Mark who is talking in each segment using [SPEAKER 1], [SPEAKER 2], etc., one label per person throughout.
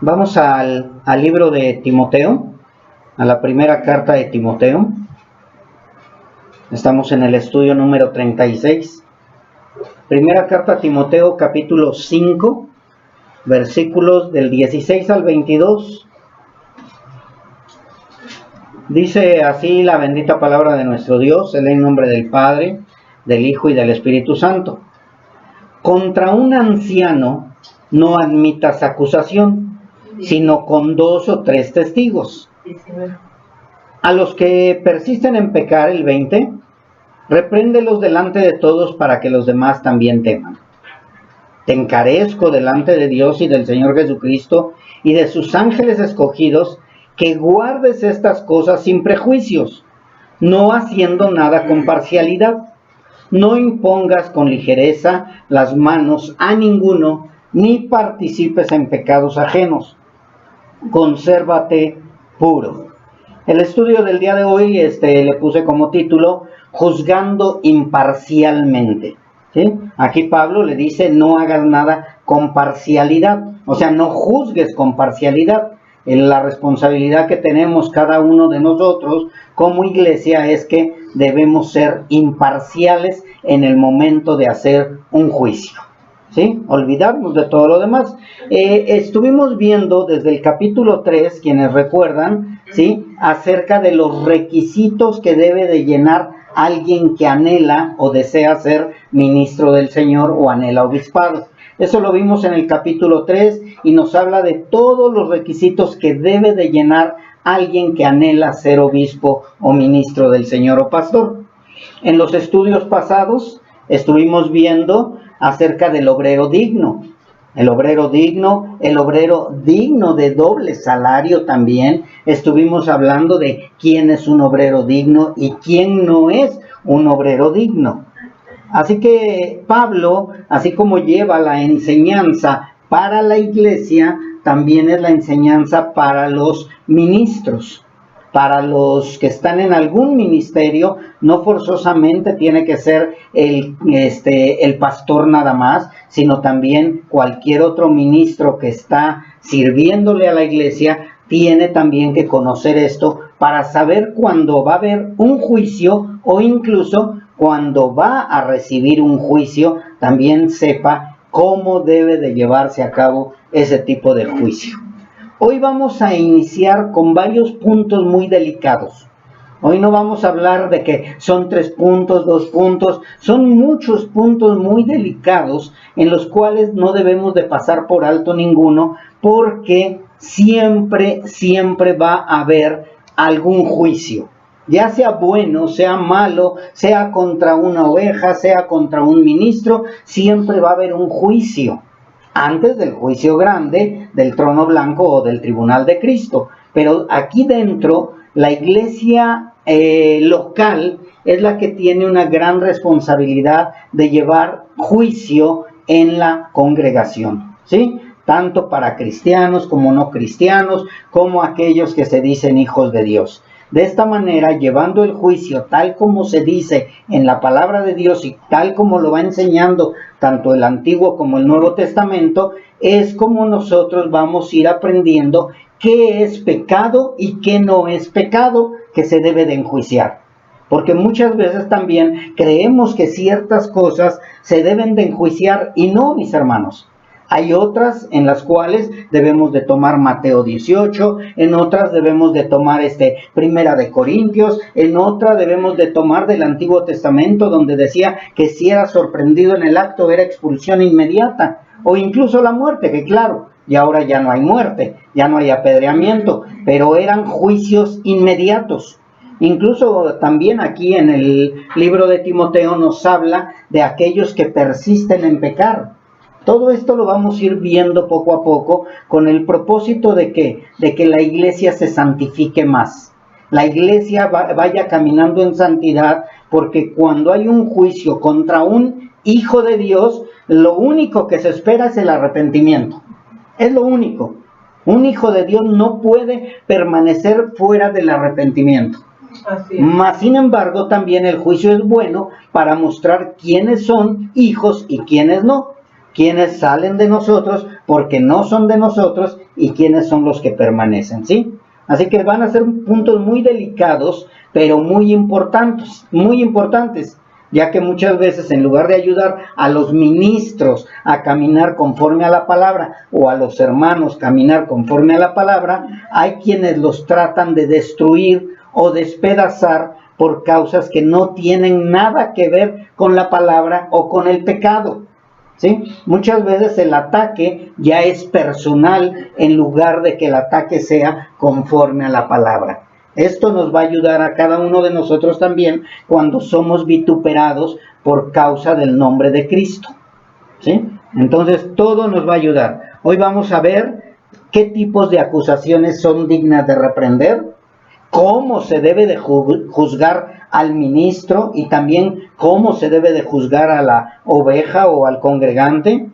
[SPEAKER 1] Vamos al libro de Timoteo, a la primera carta de Timoteo. Estamos en el estudio número 36. Primera carta a Timoteo, capítulo 5, versículos del 16 al 22. Dice así la bendita palabra de nuestro Dios, en el nombre del Padre, del Hijo y del Espíritu Santo. Contra un anciano no admitas acusación, sino con 2 o 3 testigos. A los que persisten en pecar, el 20, repréndelos delante de todos para que los demás también teman. Te encarezco delante de Dios y del Señor Jesucristo y de sus ángeles escogidos, que guardes estas cosas sin prejuicios, no haciendo nada con parcialidad. No impongas con ligereza las manos a ninguno, ni participes en pecados ajenos. Consérvate puro. El estudio del día de hoy le puse como título Juzgando imparcialmente. ¿Sí? Aquí Pablo le dice no hagas nada con parcialidad, o sea, no juzgues con parcialidad. La responsabilidad que tenemos cada uno de nosotros como iglesia es que debemos ser imparciales en el momento de hacer un juicio, ¿sí? Olvidarnos de todo lo demás. Estuvimos viendo desde el capítulo 3, quienes recuerdan, ¿sí?, acerca de los requisitos que debe de llenar alguien que anhela o desea ser ministro del Señor o anhela obispado. Eso lo vimos en el capítulo 3 y nos habla de todos los requisitos que debe de llenar alguien que anhela ser obispo o ministro del Señor o pastor. En los estudios pasados estuvimos viendo acerca del obrero digno. El obrero digno de doble salario también. Estuvimos hablando de quién es un obrero digno y quién no es un obrero digno. Así que Pablo, así como lleva la enseñanza para la iglesia, también es la enseñanza para los ministros. Para los que están en algún ministerio, no forzosamente tiene que ser el pastor nada más, sino también cualquier otro ministro que está sirviéndole a la iglesia, tiene también que conocer esto para saber cuándo va a haber un juicio o incluso cuando va a recibir un juicio, también sepa cómo debe de llevarse a cabo ese tipo de juicio. Hoy vamos a iniciar con varios puntos muy delicados. Hoy no vamos a hablar de que son 3 puntos, 2 puntos, son muchos puntos muy delicados en los cuales no debemos de pasar por alto ninguno, porque siempre va a haber algún juicio. Ya sea bueno, sea malo, sea contra una oveja, sea contra un ministro, siempre va a haber un juicio. Antes del juicio grande, del trono blanco o del tribunal de Cristo. Pero aquí dentro, la iglesia local es la que tiene una gran responsabilidad de llevar juicio en la congregación, ¿sí? Tanto para cristianos como no cristianos, como aquellos que se dicen hijos de Dios. De esta manera, llevando el juicio tal como se dice en la palabra de Dios y tal como lo va enseñando tanto el Antiguo como el Nuevo Testamento, es como nosotros vamos a ir aprendiendo qué es pecado y qué no es pecado que se debe de enjuiciar. Porque muchas veces también creemos que ciertas cosas se deben de enjuiciar y no, mis hermanos. Hay otras en las cuales debemos de tomar Mateo 18, en otras debemos de tomar Primera de Corintios, en otra debemos de tomar del Antiguo Testamento, donde decía que si era sorprendido en el acto era expulsión inmediata, o incluso la muerte, que claro, y ahora ya no hay muerte, ya no hay apedreamiento, pero eran juicios inmediatos. Incluso también aquí en el libro de Timoteo nos habla de aquellos que persisten en pecar. Todo esto lo vamos a ir viendo poco a poco con el propósito de que la iglesia se santifique más. La iglesia vaya caminando en santidad, porque cuando hay un juicio contra un hijo de Dios, lo único que se espera es el arrepentimiento. Es lo único. Un hijo de Dios no puede permanecer fuera del arrepentimiento. Mas, sin embargo, también el juicio es bueno para mostrar quiénes son hijos y quiénes no. Quienes salen de nosotros porque no son de nosotros y quiénes son los que permanecen, ¿sí? Así que van a ser puntos muy delicados, pero muy importantes, ya que muchas veces en lugar de ayudar a los ministros a caminar conforme a la palabra o a los hermanos caminar conforme a la palabra, hay quienes los tratan de destruir o despedazar por causas que no tienen nada que ver con la palabra o con el pecado, ¿sí? Muchas veces el ataque ya es personal en lugar de que el ataque sea conforme a la palabra. Esto nos va a ayudar a cada uno de nosotros también cuando somos vituperados por causa del nombre de Cristo, ¿sí? Entonces todo nos va a ayudar. Hoy vamos a ver qué tipos de acusaciones son dignas de reprender, cómo se debe de juzgar al ministro y también cómo se debe de juzgar a la oveja o al congregante.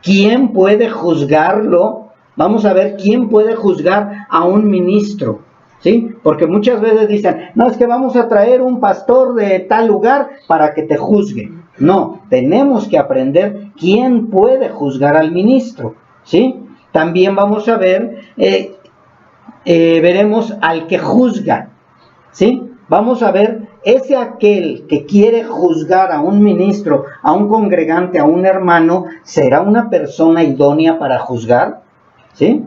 [SPEAKER 1] ¿Quién puede juzgarlo? Vamos a ver quién puede juzgar a un ministro, ¿sí? Porque muchas veces dicen, no, es que vamos a traer un pastor de tal lugar para que te juzgue. No, tenemos que aprender quién puede juzgar al ministro, ¿sí? También vamos a ver, veremos al que juzga, ¿sí? Vamos a ver, aquel que quiere juzgar a un ministro, a un congregante, a un hermano, ¿será una persona idónea para juzgar? ¿Sí?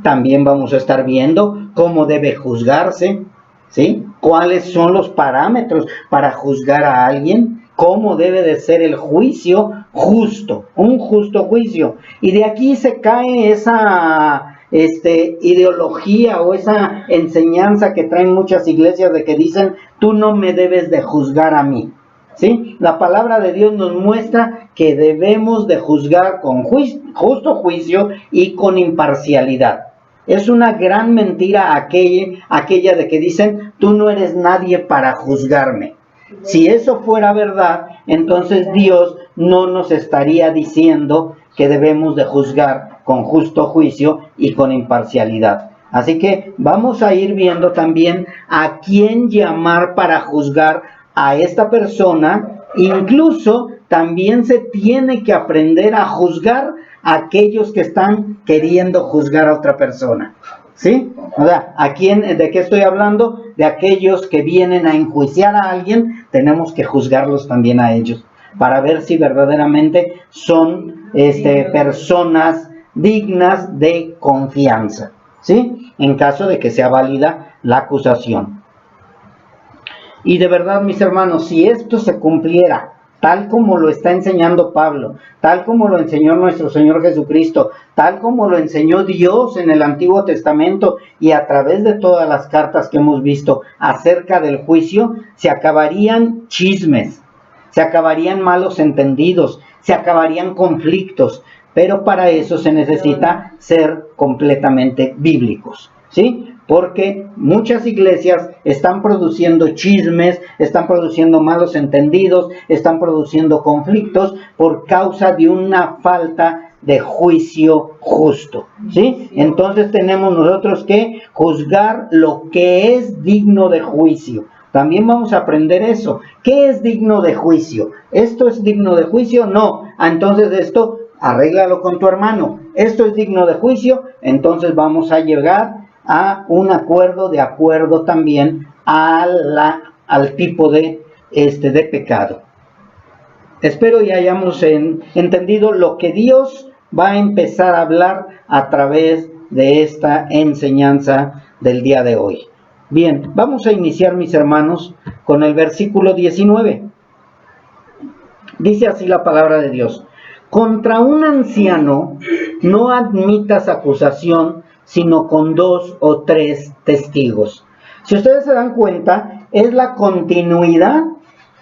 [SPEAKER 1] También vamos a estar viendo cómo debe juzgarse, ¿sí? ¿Cuáles son los parámetros para juzgar a alguien? ¿Cómo debe de ser el juicio justo? Un justo juicio. Y de aquí se cae esa ideología o esa enseñanza que traen muchas iglesias de que dicen, tú no me debes de juzgar a mí, ¿sí? La palabra de Dios nos muestra que debemos de juzgar con justo juicio y con imparcialidad. Es una gran mentira aquella de que dicen, tú no eres nadie para juzgarme. Si eso fuera verdad, entonces Dios no nos estaría diciendo que debemos de juzgar con justo juicio y con imparcialidad. Así que vamos a ir viendo también a quién llamar para juzgar a esta persona. Incluso también se tiene que aprender a juzgar a aquellos que están queriendo juzgar a otra persona, ¿sí? O sea, ¿de qué estoy hablando? De aquellos que vienen a enjuiciar a alguien, tenemos que juzgarlos también a ellos, para ver si verdaderamente son personas dignas de confianza, ¿sí? En caso de que sea válida la acusación. Y de verdad, mis hermanos, si esto se cumpliera tal como lo está enseñando Pablo, tal como lo enseñó nuestro Señor Jesucristo, tal como lo enseñó Dios en el Antiguo Testamento y a través de todas las cartas que hemos visto acerca del juicio, se acabarían chismes, se acabarían malos entendidos, se acabarían conflictos, pero para eso se necesita ser completamente bíblicos, ¿sí? Porque muchas iglesias están produciendo chismes, están produciendo malos entendidos, están produciendo conflictos por causa de una falta de juicio justo, ¿sí? Entonces tenemos nosotros que juzgar lo que es digno de juicio. También vamos a aprender eso. ¿Qué es digno de juicio? ¿Esto es digno de juicio? No. Entonces esto, arréglalo con tu hermano. ¿Esto es digno de juicio? Entonces vamos a llegar a un acuerdo también al tipo de pecado. Espero y hayamos entendido lo que Dios va a empezar a hablar a través de esta enseñanza del día de hoy. Bien, vamos a iniciar, mis hermanos, con el versículo 19. Dice así la palabra de Dios: contra un anciano no admitas acusación, sino con 2 o 3 testigos. Si ustedes se dan cuenta, es la continuidad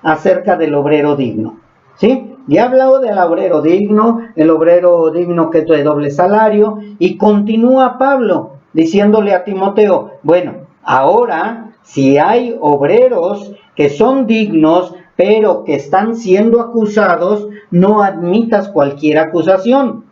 [SPEAKER 1] acerca del obrero digno, ¿sí? Ya he hablado del obrero digno, el obrero digno que es de doble salario, y continúa Pablo diciéndole a Timoteo, bueno, ahora si hay obreros que son dignos, pero que están siendo acusados, no admitas cualquier acusación,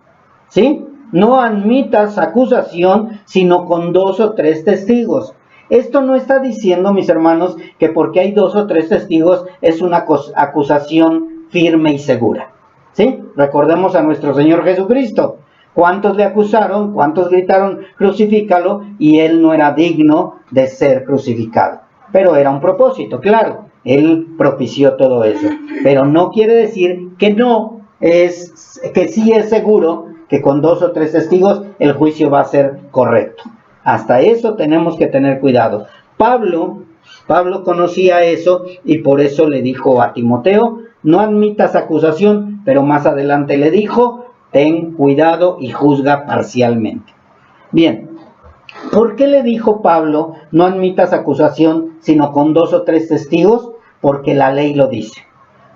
[SPEAKER 1] ¿sí? No admitas acusación, sino con 2 o 3 testigos. Esto no está diciendo, mis hermanos, que porque hay 2 o 3 testigos es una acusación firme y segura, ¿sí? Recordemos a nuestro Señor Jesucristo. ¿Cuántos le acusaron? ¿Cuántos gritaron, crucifícalo? Y él no era digno de ser crucificado. Pero era un propósito, claro. Él propició todo eso. Pero no quiere decir que no, es que sí es seguro que con 2 o 3 testigos el juicio va a ser correcto. Hasta eso tenemos que tener cuidado. Pablo conocía eso y por eso le dijo a Timoteo, no admitas acusación, pero más adelante le dijo, ten cuidado y juzga parcialmente. Bien, ¿por qué le dijo Pablo, no admitas acusación, sino con 2 o 3 testigos? Porque la ley lo dice.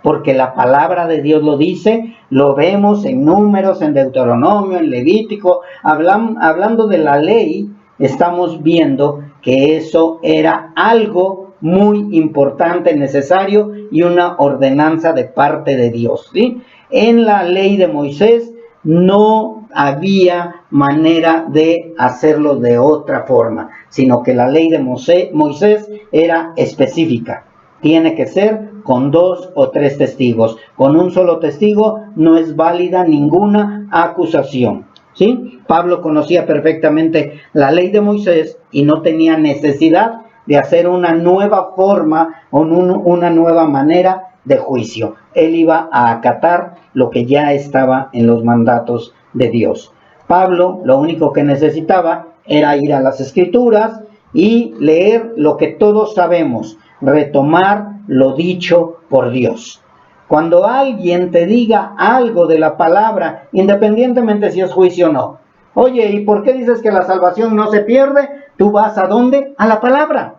[SPEAKER 1] Porque la palabra de Dios lo dice, lo vemos en Números, en Deuteronomio, en Levítico. Hablando de la ley, estamos viendo que eso era algo muy importante, necesario y una ordenanza de parte de Dios, ¿sí? En la ley de Moisés no había manera de hacerlo de otra forma, sino que la ley de Moisés era específica. Tiene que ser con 2 o 3 testigos. Con un solo testigo no es válida ninguna acusación, ¿sí? Pablo conocía perfectamente la ley de Moisés y no tenía necesidad de hacer una nueva forma o una nueva manera de juicio. Él iba a acatar lo que ya estaba en los mandatos de Dios. Pablo lo único que necesitaba era ir a las Escrituras y leer lo que todos sabemos, retomar lo dicho por Dios. Cuando alguien te diga algo de la palabra, independientemente si es juicio o no, oye, ¿y por qué dices que la salvación no se pierde? ¿Tú vas a dónde? A la palabra.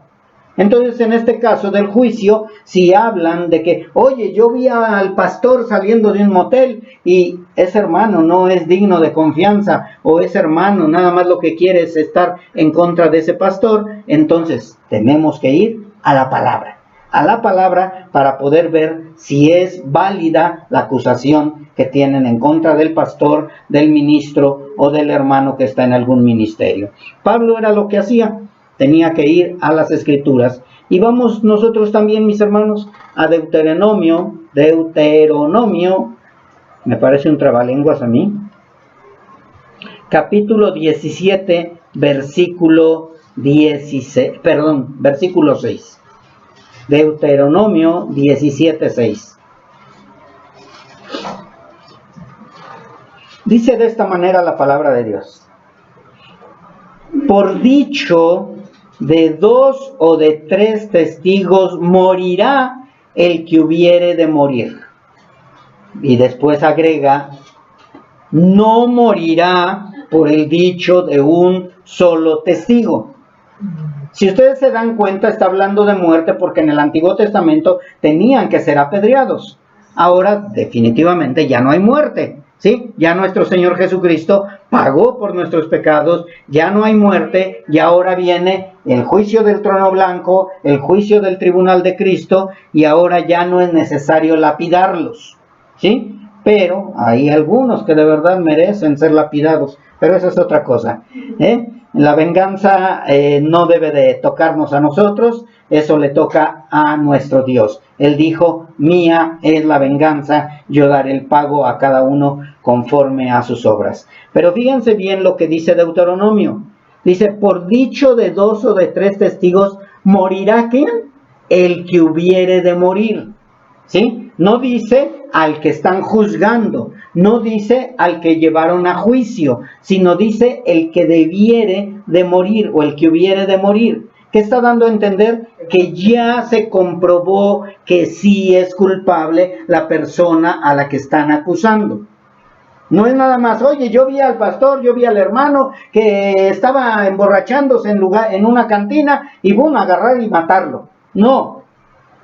[SPEAKER 1] Entonces, en este caso del juicio, si hablan de que, oye, yo vi al pastor saliendo de un motel y ese hermano no es digno de confianza, o ese hermano nada más lo que quiere es estar en contra de ese pastor, entonces tenemos que ir a la palabra para poder ver si es válida la acusación que tienen en contra del pastor, del ministro o del hermano que está en algún ministerio. Pablo era lo que hacía. Tenía que ir a las Escrituras. Y vamos nosotros también, mis hermanos, a Deuteronomio, me parece un trabalenguas a mí, capítulo 17, versículo 6. Deuteronomio 17, 6. Dice de esta manera la palabra de Dios. Por dicho de 2 o de 3 testigos morirá el que hubiere de morir. Y después agrega, no morirá por el dicho de un solo testigo. Si ustedes se dan cuenta, está hablando de muerte porque en el Antiguo Testamento tenían que ser apedreados. Ahora definitivamente ya no hay muerte. ¿Sí? Ya nuestro Señor Jesucristo pagó por nuestros pecados, ya no hay muerte, y ahora viene el juicio del trono blanco, el juicio del tribunal de Cristo, y ahora ya no es necesario lapidarlos, ¿sí? Pero hay algunos que de verdad merecen ser lapidados, pero eso es otra cosa, La venganza no debe de tocarnos a nosotros, eso le toca a nuestro Dios. Él dijo, mía es la venganza, yo daré el pago a cada uno conforme a sus obras. Pero fíjense bien lo que dice Deuteronomio. Dice, por dicho de 2 o de 3 testigos, ¿morirá quién? El que hubiere de morir. ¿Sí? No dice al que están juzgando, no dice al que llevaron a juicio, sino dice el que debiere de morir o el que hubiere de morir. ¿Qué está dando a entender? Que ya se comprobó que sí es culpable la persona a la que están acusando. No es nada más, oye, yo vi al pastor, yo vi al hermano que estaba emborrachándose en una cantina y boom, agarrar y matarlo. No,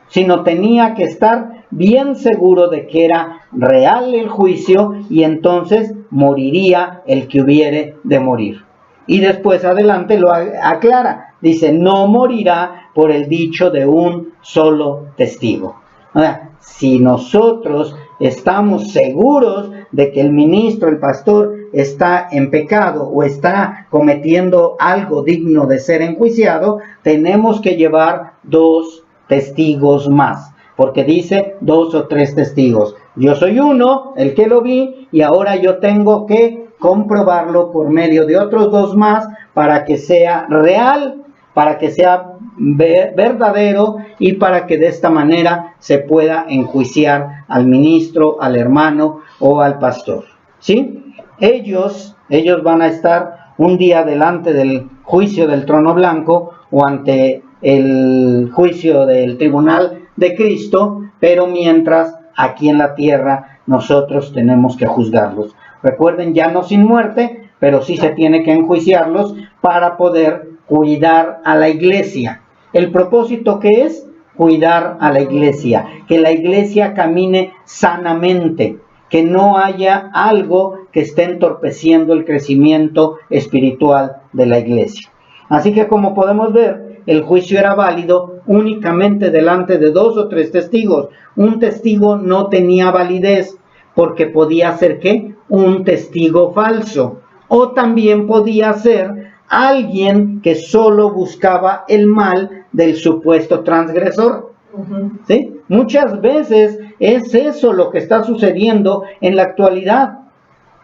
[SPEAKER 1] sino tenía que estar bien seguro de que era real el juicio y entonces moriría el que hubiere de morir. Y después adelante lo aclara, dice, no morirá por el dicho de un solo testigo. O sea, si nosotros estamos seguros de que el ministro, el pastor, está en pecado o está cometiendo algo digno de ser enjuiciado, tenemos que llevar 2 testigos más, porque dice 2 o 3 testigos. Yo soy uno, el que lo vi, y ahora yo tengo que comprobarlo por medio de otros 2 más para que sea real, para que sea verdadero y para que de esta manera se pueda enjuiciar al ministro, al hermano o al pastor. ¿Sí? Ellos van a estar un día delante del juicio del trono blanco o ante el juicio del tribunal de Cristo, pero mientras aquí en la tierra nosotros tenemos que juzgarlos. Recuerden, ya no sin muerte, pero sí se tiene que enjuiciarlos para poder cuidar a la iglesia. ¿El propósito qué es? Cuidar a la iglesia, que la iglesia camine sanamente, que no haya algo que esté entorpeciendo el crecimiento espiritual de la iglesia. Así que como podemos ver, el juicio era válido únicamente delante de 2 o 3 testigos. Un testigo no tenía validez porque podía ser ¿qué? Un testigo falso. O también podía ser alguien que solo buscaba el mal del supuesto transgresor. ¿Sí? Muchas veces es eso lo que está sucediendo en la actualidad,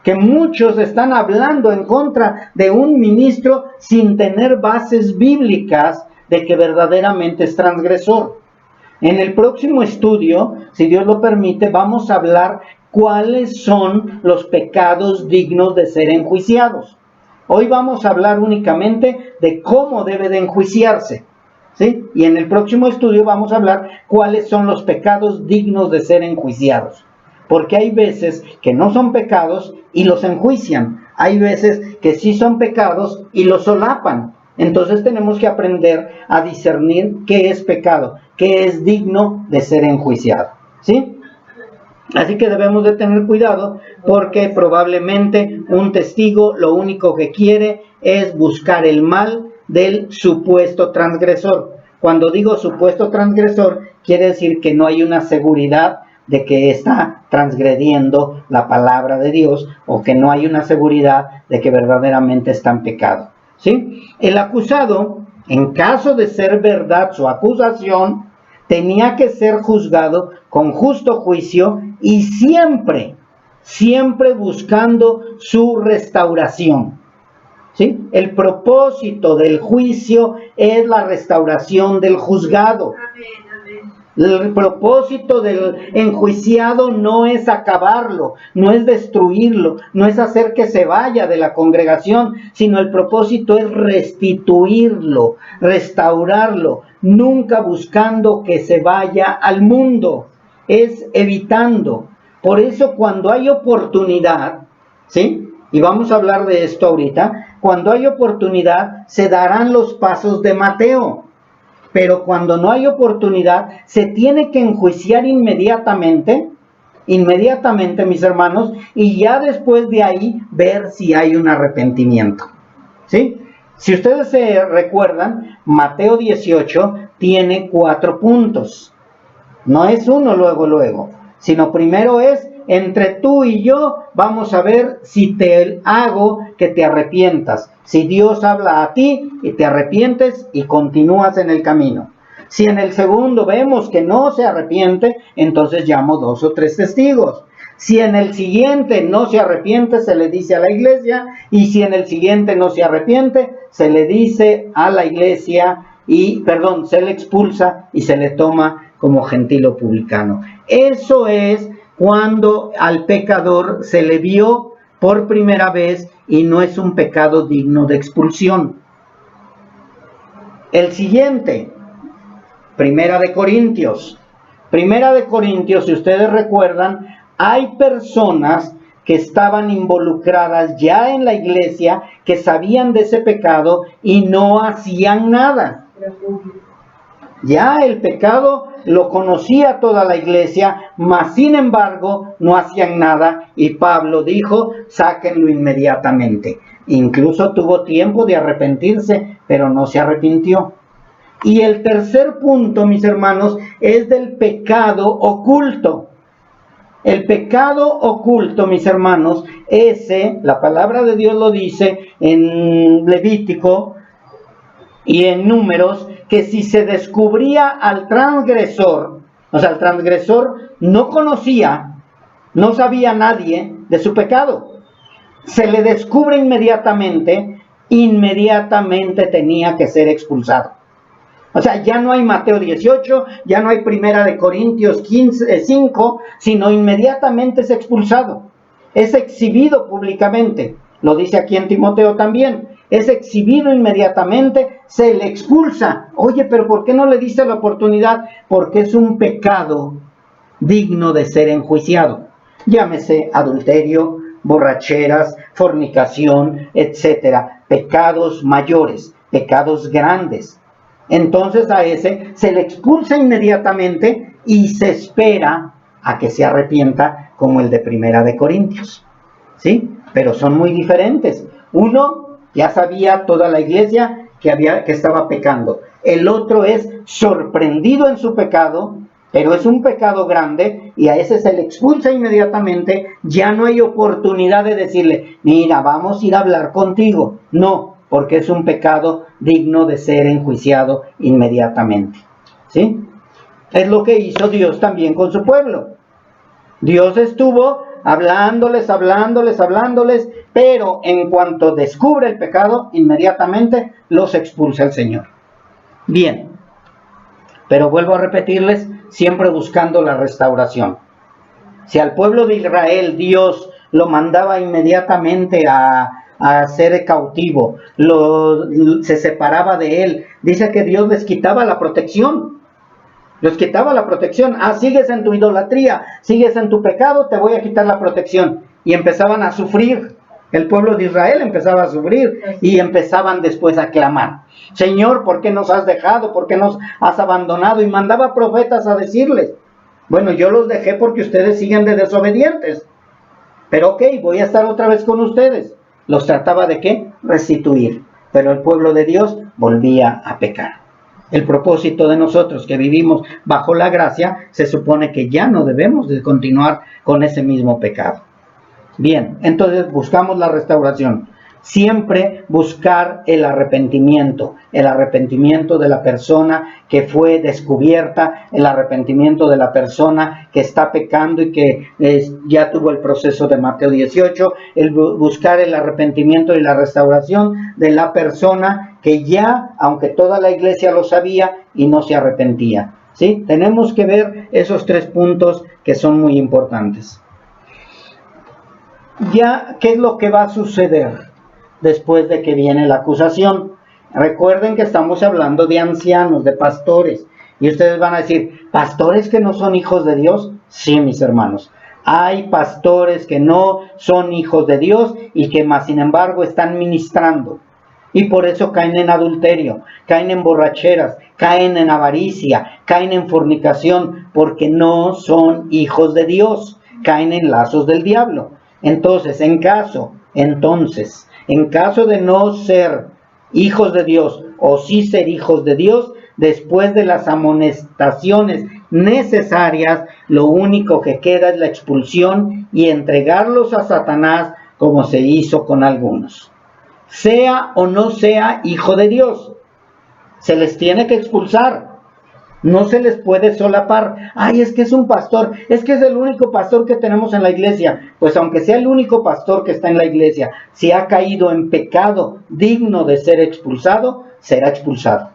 [SPEAKER 1] que muchos están hablando en contra de un ministro sin tener bases bíblicas de que verdaderamente es transgresor. En el próximo estudio, si Dios lo permite, vamos a hablar cuáles son los pecados dignos de ser enjuiciados. Hoy vamos a hablar únicamente de cómo debe de enjuiciarse, ¿sí? Y en el próximo estudio vamos a hablar cuáles son los pecados dignos de ser enjuiciados. Porque hay veces que no son pecados y los enjuician. Hay veces que sí son pecados y los solapan. Entonces tenemos que aprender a discernir qué es pecado, qué es digno de ser enjuiciado, ¿sí? Así que debemos de tener cuidado porque probablemente un testigo lo único que quiere es buscar el mal del supuesto transgresor. Cuando digo supuesto transgresor, quiere decir que no hay una seguridad de que está transgrediendo la palabra de Dios o que no hay una seguridad de que verdaderamente está en pecado, ¿sí? El acusado, en caso de ser verdad su acusación, tenía que ser juzgado con justo juicio y siempre buscando su restauración, ¿sí? El propósito del juicio es la restauración del juzgado. El propósito del enjuiciado no es acabarlo, no es destruirlo, no es hacer que se vaya de la congregación, sino el propósito es restituirlo, restaurarlo, nunca buscando que se vaya al mundo, es evitando. Por eso cuando hay oportunidad, ¿sí? Y vamos a hablar de esto ahorita, cuando hay oportunidad se darán los pasos de Mateo. Pero cuando no hay oportunidad, se tiene que enjuiciar inmediatamente, mis hermanos, y ya después de ahí ver si hay un arrepentimiento, ¿sí? Si ustedes se recuerdan, Mateo 18 tiene 4 puntos. No es uno luego, sino primero es, entre tú y yo, vamos a ver si te hago que te arrepientas. Si Dios habla a ti y te arrepientes y continúas en el camino. Si en el segundo vemos que no se arrepiente, entonces llamo 2 o 3 testigos. Si en el siguiente no se arrepiente, se le dice a la iglesia. Y si en el siguiente no se arrepiente, se le dice a la iglesia se le expulsa y se le toma como gentil o publicano. Eso es cuando al pecador se le vio por primera vez y no es un pecado digno de expulsión. El siguiente, Primera de Corintios, si ustedes recuerdan, hay personas que estaban involucradas ya en la iglesia, que sabían de ese pecado y no hacían nada. Ya el pecado lo conocía toda la iglesia, mas sin embargo no hacían nada y Pablo dijo, sáquenlo inmediatamente. Incluso tuvo tiempo de arrepentirse, pero no se arrepintió. Y el tercer punto, mis hermanos, es del pecado oculto. El pecado oculto, mis hermanos, la palabra de Dios lo dice en Levítico y en Números, que si se descubría al transgresor, o sea, el transgresor no conocía, no sabía nadie de su pecado. se le descubre inmediatamente tenía que ser expulsado. O sea, ya no hay Mateo 18, ya no hay Primera de Corintios 5, sino inmediatamente es expulsado. Es exhibido públicamente. Lo dice aquí en Timoteo también. Es exhibido inmediatamente, se le expulsa. Oye, pero ¿por qué no le diste la oportunidad? Porque es un pecado digno de ser enjuiciado. Llámese adulterio, borracheras, fornicación, etcétera. Pecados mayores, pecados grandes. Entonces a ese se le expulsa inmediatamente y se espera a que se arrepienta, como el de Primera de Corintios. ¿Sí? Pero son muy diferentes. Uno ya sabía toda la iglesia que estaba pecando. El otro es sorprendido en su pecado, pero es un pecado grande y a ese se le expulsa inmediatamente. Ya no hay oportunidad de decirle, mira, vamos a ir a hablar contigo. No, porque es un pecado digno de ser enjuiciado inmediatamente. ¿Sí? Es lo que hizo Dios también con su pueblo. Dios estuvo hablándoles, pero en cuanto descubre el pecado, inmediatamente los expulsa el Señor. Bien, pero vuelvo a repetirles, siempre buscando la restauración. Si al pueblo de Israel Dios lo mandaba inmediatamente a ser cautivo, se separaba de él, dice que Dios les quitaba la protección. Les quitaba la protección. Sigues en tu idolatría, sigues en tu pecado, te voy a quitar la protección. Y empezaban a sufrir. El pueblo de Israel empezaba a sufrir y empezaban después a clamar. Señor, ¿por qué nos has dejado? ¿Por qué nos has abandonado? Y mandaba profetas a decirles, bueno, yo los dejé porque ustedes siguen de desobedientes. Pero ok, voy a estar otra vez con ustedes. Los trataba de ¿qué? Restituir. Pero el pueblo de Dios volvía a pecar. El propósito de nosotros que vivimos bajo la gracia, se supone que ya no debemos de continuar con ese mismo pecado. Bien, entonces buscamos la restauración. Siempre buscar el arrepentimiento de la persona que fue descubierta, el arrepentimiento de la persona que está pecando y que ya tuvo el proceso de Mateo 18, buscar el arrepentimiento y la restauración de la persona que ya, aunque toda la iglesia lo sabía y no se arrepentía. ¿Sí? Tenemos que ver esos 3 puntos que son muy importantes. Ya, ¿qué es lo que va a suceder después de que viene la acusación? Recuerden que estamos hablando de ancianos, de pastores. Y ustedes van a decir, ¿pastores que no son hijos de Dios? Sí, mis hermanos. Hay pastores que no son hijos de Dios y que más sin embargo están ministrando. Y por eso caen en adulterio, caen en borracheras, caen en avaricia, caen en fornicación, porque no son hijos de Dios, caen en lazos del diablo. Entonces, en caso de no ser hijos de Dios o sí ser hijos de Dios, después de las amonestaciones necesarias, lo único que queda es la expulsión y entregarlos a Satanás, como se hizo con algunos. Sea o no sea hijo de Dios, se les tiene que expulsar. No se les puede solapar. Ay, es que es un pastor, es que es el único pastor que tenemos en la iglesia. Pues aunque sea el único pastor que está en la iglesia, si ha caído en pecado digno de ser expulsado, será expulsado.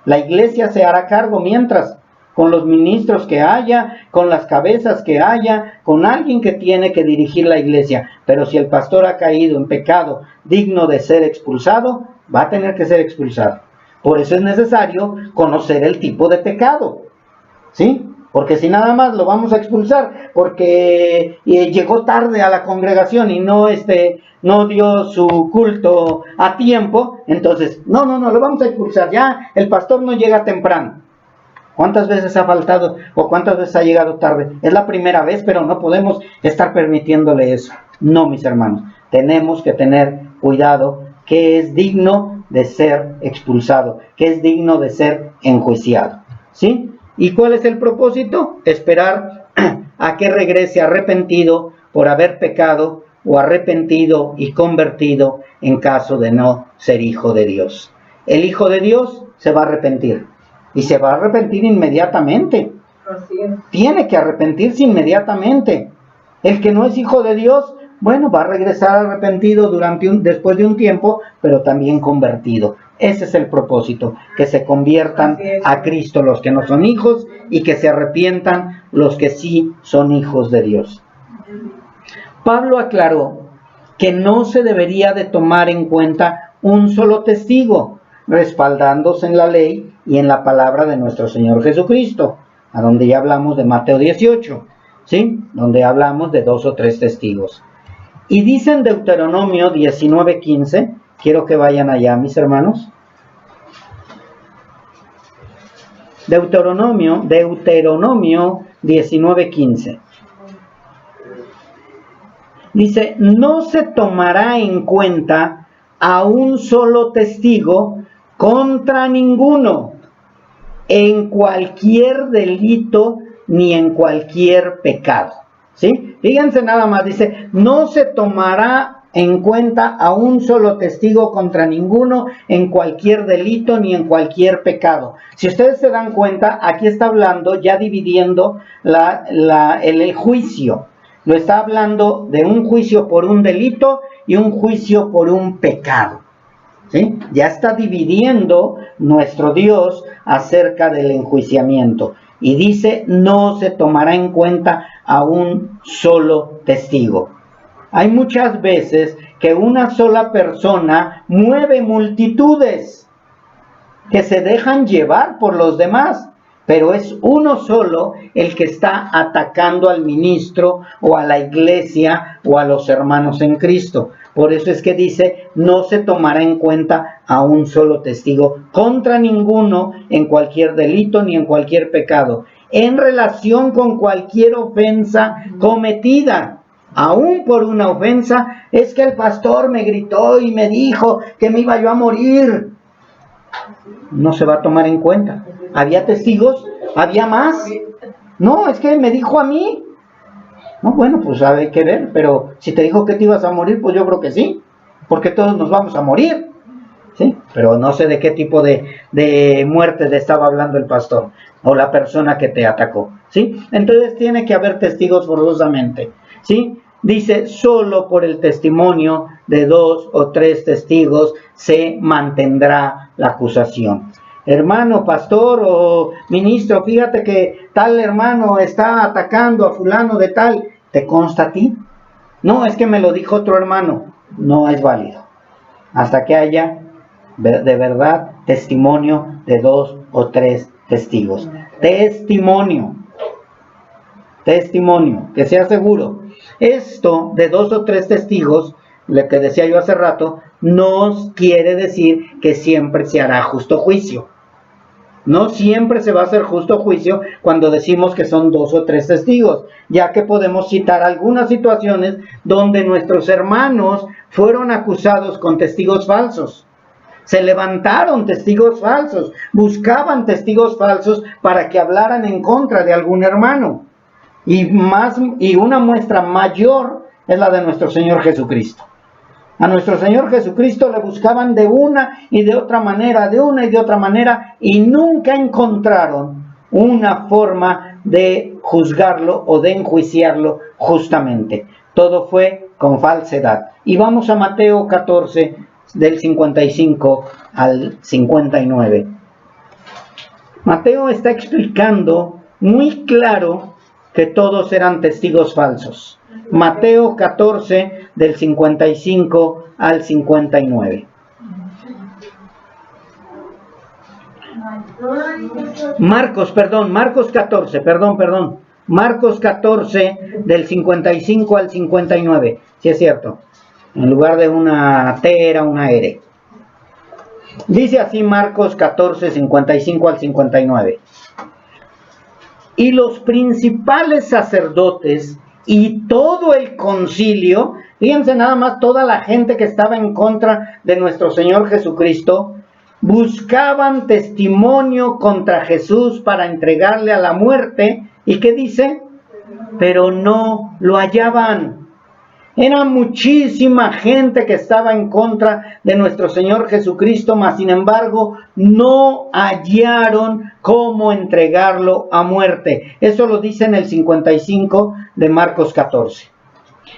[SPEAKER 1] La iglesia se hará cargo mientras, con los ministros que haya, con las cabezas que haya, con alguien que tiene que dirigir la iglesia. Pero si el pastor ha caído en pecado digno de ser expulsado, va a tener que ser expulsado. Por eso es necesario conocer el tipo de pecado, ¿sí? Porque si nada más lo vamos a expulsar porque llegó tarde a la congregación y no dio su culto a tiempo, entonces, no, lo vamos a expulsar, ya el pastor no llega temprano. ¿Cuántas veces ha faltado o cuántas veces ha llegado tarde? Es la primera vez, pero no podemos estar permitiéndole eso. No, mis hermanos, tenemos que tener cuidado, que es digno de ser expulsado, que es digno de ser enjuiciado. ¿Sí? ¿Y cuál es el propósito? Esperar a que regrese arrepentido por haber pecado o arrepentido y convertido en caso de no ser hijo de Dios. El hijo de Dios se va a arrepentir y se va a arrepentir inmediatamente. Tiene que arrepentirse inmediatamente. El que no es hijo de Dios bueno, va a regresar arrepentido después de un tiempo, pero también convertido. Ese es el propósito, que se conviertan a Cristo los que no son hijos y que se arrepientan los que sí son hijos de Dios. Pablo aclaró que no se debería de tomar en cuenta un solo testigo, respaldándose en la ley y en la palabra de nuestro Señor Jesucristo, a donde ya hablamos de Mateo 18, ¿sí? Donde hablamos de 2 o 3 testigos. Y dice en Deuteronomio 19:15, quiero que vayan allá, mis hermanos. Deuteronomio 19:15. Dice, no se tomará en cuenta a un solo testigo contra ninguno, en cualquier delito ni en cualquier pecado. ¿Sí? Fíjense nada más, dice, no se tomará en cuenta a un solo testigo contra ninguno en cualquier delito ni en cualquier pecado. Si ustedes se dan cuenta, aquí está hablando, ya dividiendo el juicio. Lo está hablando de un juicio por un delito y un juicio por un pecado. ¿Sí? Ya está dividiendo nuestro Dios acerca del enjuiciamiento. Y dice, no se tomará en cuenta a un solo testigo. Hay muchas veces que una sola persona mueve multitudes que se dejan llevar por los demás, pero es uno solo el que está atacando al ministro o a la iglesia o a los hermanos en Cristo. Por eso es que dice, no se tomará en cuenta a un solo testigo contra ninguno en cualquier delito ni en cualquier pecado, en relación con cualquier ofensa cometida. Aún por una ofensa, es que el pastor me gritó y me dijo que me iba yo a morir. No se va a tomar en cuenta. ¿Había testigos? ¿Había más? No, es que me dijo a mí. No, bueno, pues hay que ver, pero si te dijo que te ibas a morir, pues yo creo que sí, porque todos nos vamos a morir, ¿sí? Pero no sé de qué tipo de muerte le estaba hablando el pastor o la persona que te atacó, ¿sí? Entonces tiene que haber testigos forzosamente, ¿sí? Dice, solo por el testimonio de 2 o 3 testigos se mantendrá la acusación. Hermano, pastor o ministro, fíjate que tal hermano está atacando a fulano de tal. ¿Te consta a ti? No, es que me lo dijo otro hermano. No es válido. Hasta que haya de verdad testimonio de 2 o 3 testigos. Testimonio, que sea seguro. Esto de 2 o 3 testigos, lo que decía yo hace rato, no quiere decir que siempre se hará justo juicio. No siempre se va a hacer justo juicio cuando decimos que son 2 o 3 testigos, ya que podemos citar algunas situaciones donde nuestros hermanos fueron acusados con testigos falsos. Se levantaron testigos falsos, buscaban testigos falsos para que hablaran en contra de algún hermano. Y una muestra mayor es la de nuestro Señor Jesucristo. A nuestro Señor Jesucristo le buscaban de una y de otra manera, y nunca encontraron una forma de juzgarlo o de enjuiciarlo justamente. Todo fue con falsedad. Y vamos a Mateo 14, del 55 al 59. Mateo está explicando muy claro que todos eran testigos falsos. Mateo 14, del 55 al 59. Marcos 14, Marcos 14, del 55 al 59. Sí es cierto. En lugar de una T era una R. Dice así Marcos 14, 55 al 59. Y los principales sacerdotes y todo el concilio, fíjense nada más, toda la gente que estaba en contra de nuestro Señor Jesucristo, buscaban testimonio contra Jesús para entregarle a la muerte. ¿Y qué dice? Pero no lo hallaban. Era muchísima gente que estaba en contra de nuestro Señor Jesucristo, mas sin embargo no hallaron cómo entregarlo a muerte. Eso lo dice en el 55 de Marcos 14.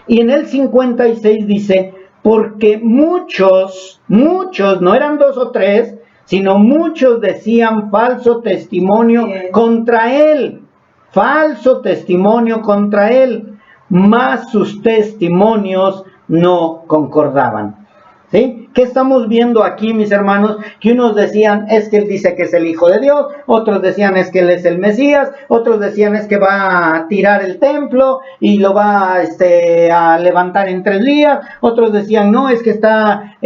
[SPEAKER 1] Y en el 56 dice, porque muchos, no eran 2 o 3, sino muchos decían falso testimonio contra él. Falso testimonio contra él, mas sus testimonios no concordaban. ¿Sí? ¿Qué estamos viendo aquí, mis hermanos? Que unos decían, es que él dice que es el Hijo de Dios, otros decían es que él es el Mesías, otros decían es que va a tirar el templo y lo va a levantar en 3 días, otros decían no, es que está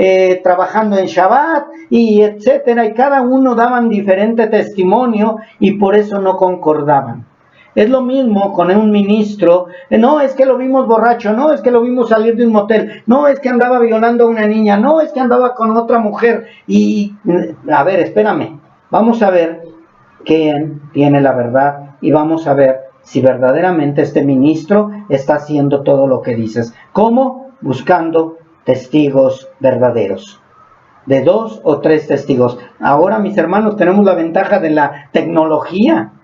[SPEAKER 1] trabajando en Shabbat, y etcétera, y cada uno daban diferente testimonio y por eso no concordaban. Es lo mismo con un ministro, no, es que lo vimos borracho, no, es que lo vimos salir de un motel, no, es que andaba violando a una niña, no, es que andaba con otra mujer, y, a ver, espérame, vamos a ver quién tiene la verdad, y vamos a ver si verdaderamente este ministro está haciendo todo lo que dices. ¿Cómo? Buscando testigos verdaderos. De 2 o 3 testigos. Ahora, mis hermanos, tenemos la ventaja de la tecnología.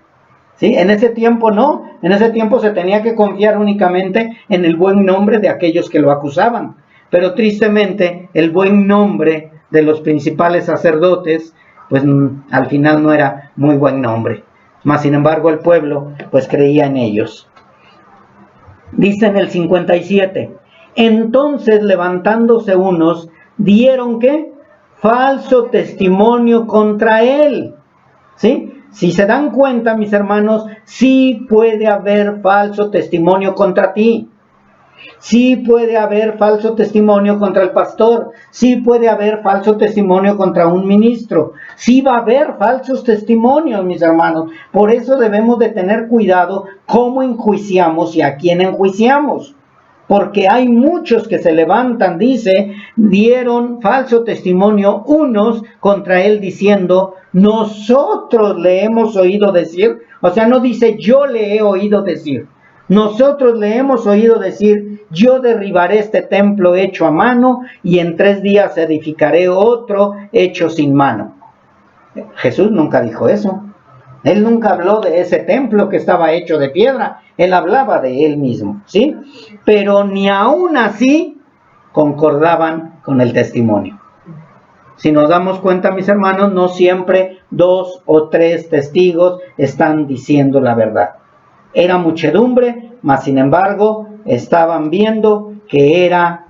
[SPEAKER 1] ¿Sí? En ese tiempo no, en ese tiempo se tenía que confiar únicamente en el buen nombre de aquellos que lo acusaban, pero tristemente el buen nombre de los principales sacerdotes, pues al final no era muy buen nombre, mas sin embargo el pueblo pues creía en ellos. Dice en el 57, entonces levantándose unos, dieron ¿qué? Falso testimonio contra él, ¿sí? Si se dan cuenta, mis hermanos, sí puede haber falso testimonio contra ti. Sí puede haber falso testimonio contra el pastor. Sí puede haber falso testimonio contra un ministro. Sí va a haber falsos testimonios, mis hermanos. Por eso debemos de tener cuidado cómo enjuiciamos y a quién enjuiciamos. Porque hay muchos que se levantan, dice, dieron falso testimonio unos contra él diciendo, nosotros le hemos oído decir, o sea, no dice yo le he oído decir, nosotros le hemos oído decir, yo derribaré este templo hecho a mano y en 3 días edificaré otro hecho sin mano. Jesús nunca dijo eso. Él nunca habló de ese templo que estaba hecho de piedra. Él hablaba de él mismo, ¿sí? Pero ni aún así concordaban con el testimonio. Si nos damos cuenta, mis hermanos, no siempre 2 o 3 testigos están diciendo la verdad. Era muchedumbre, mas sin embargo estaban viendo que era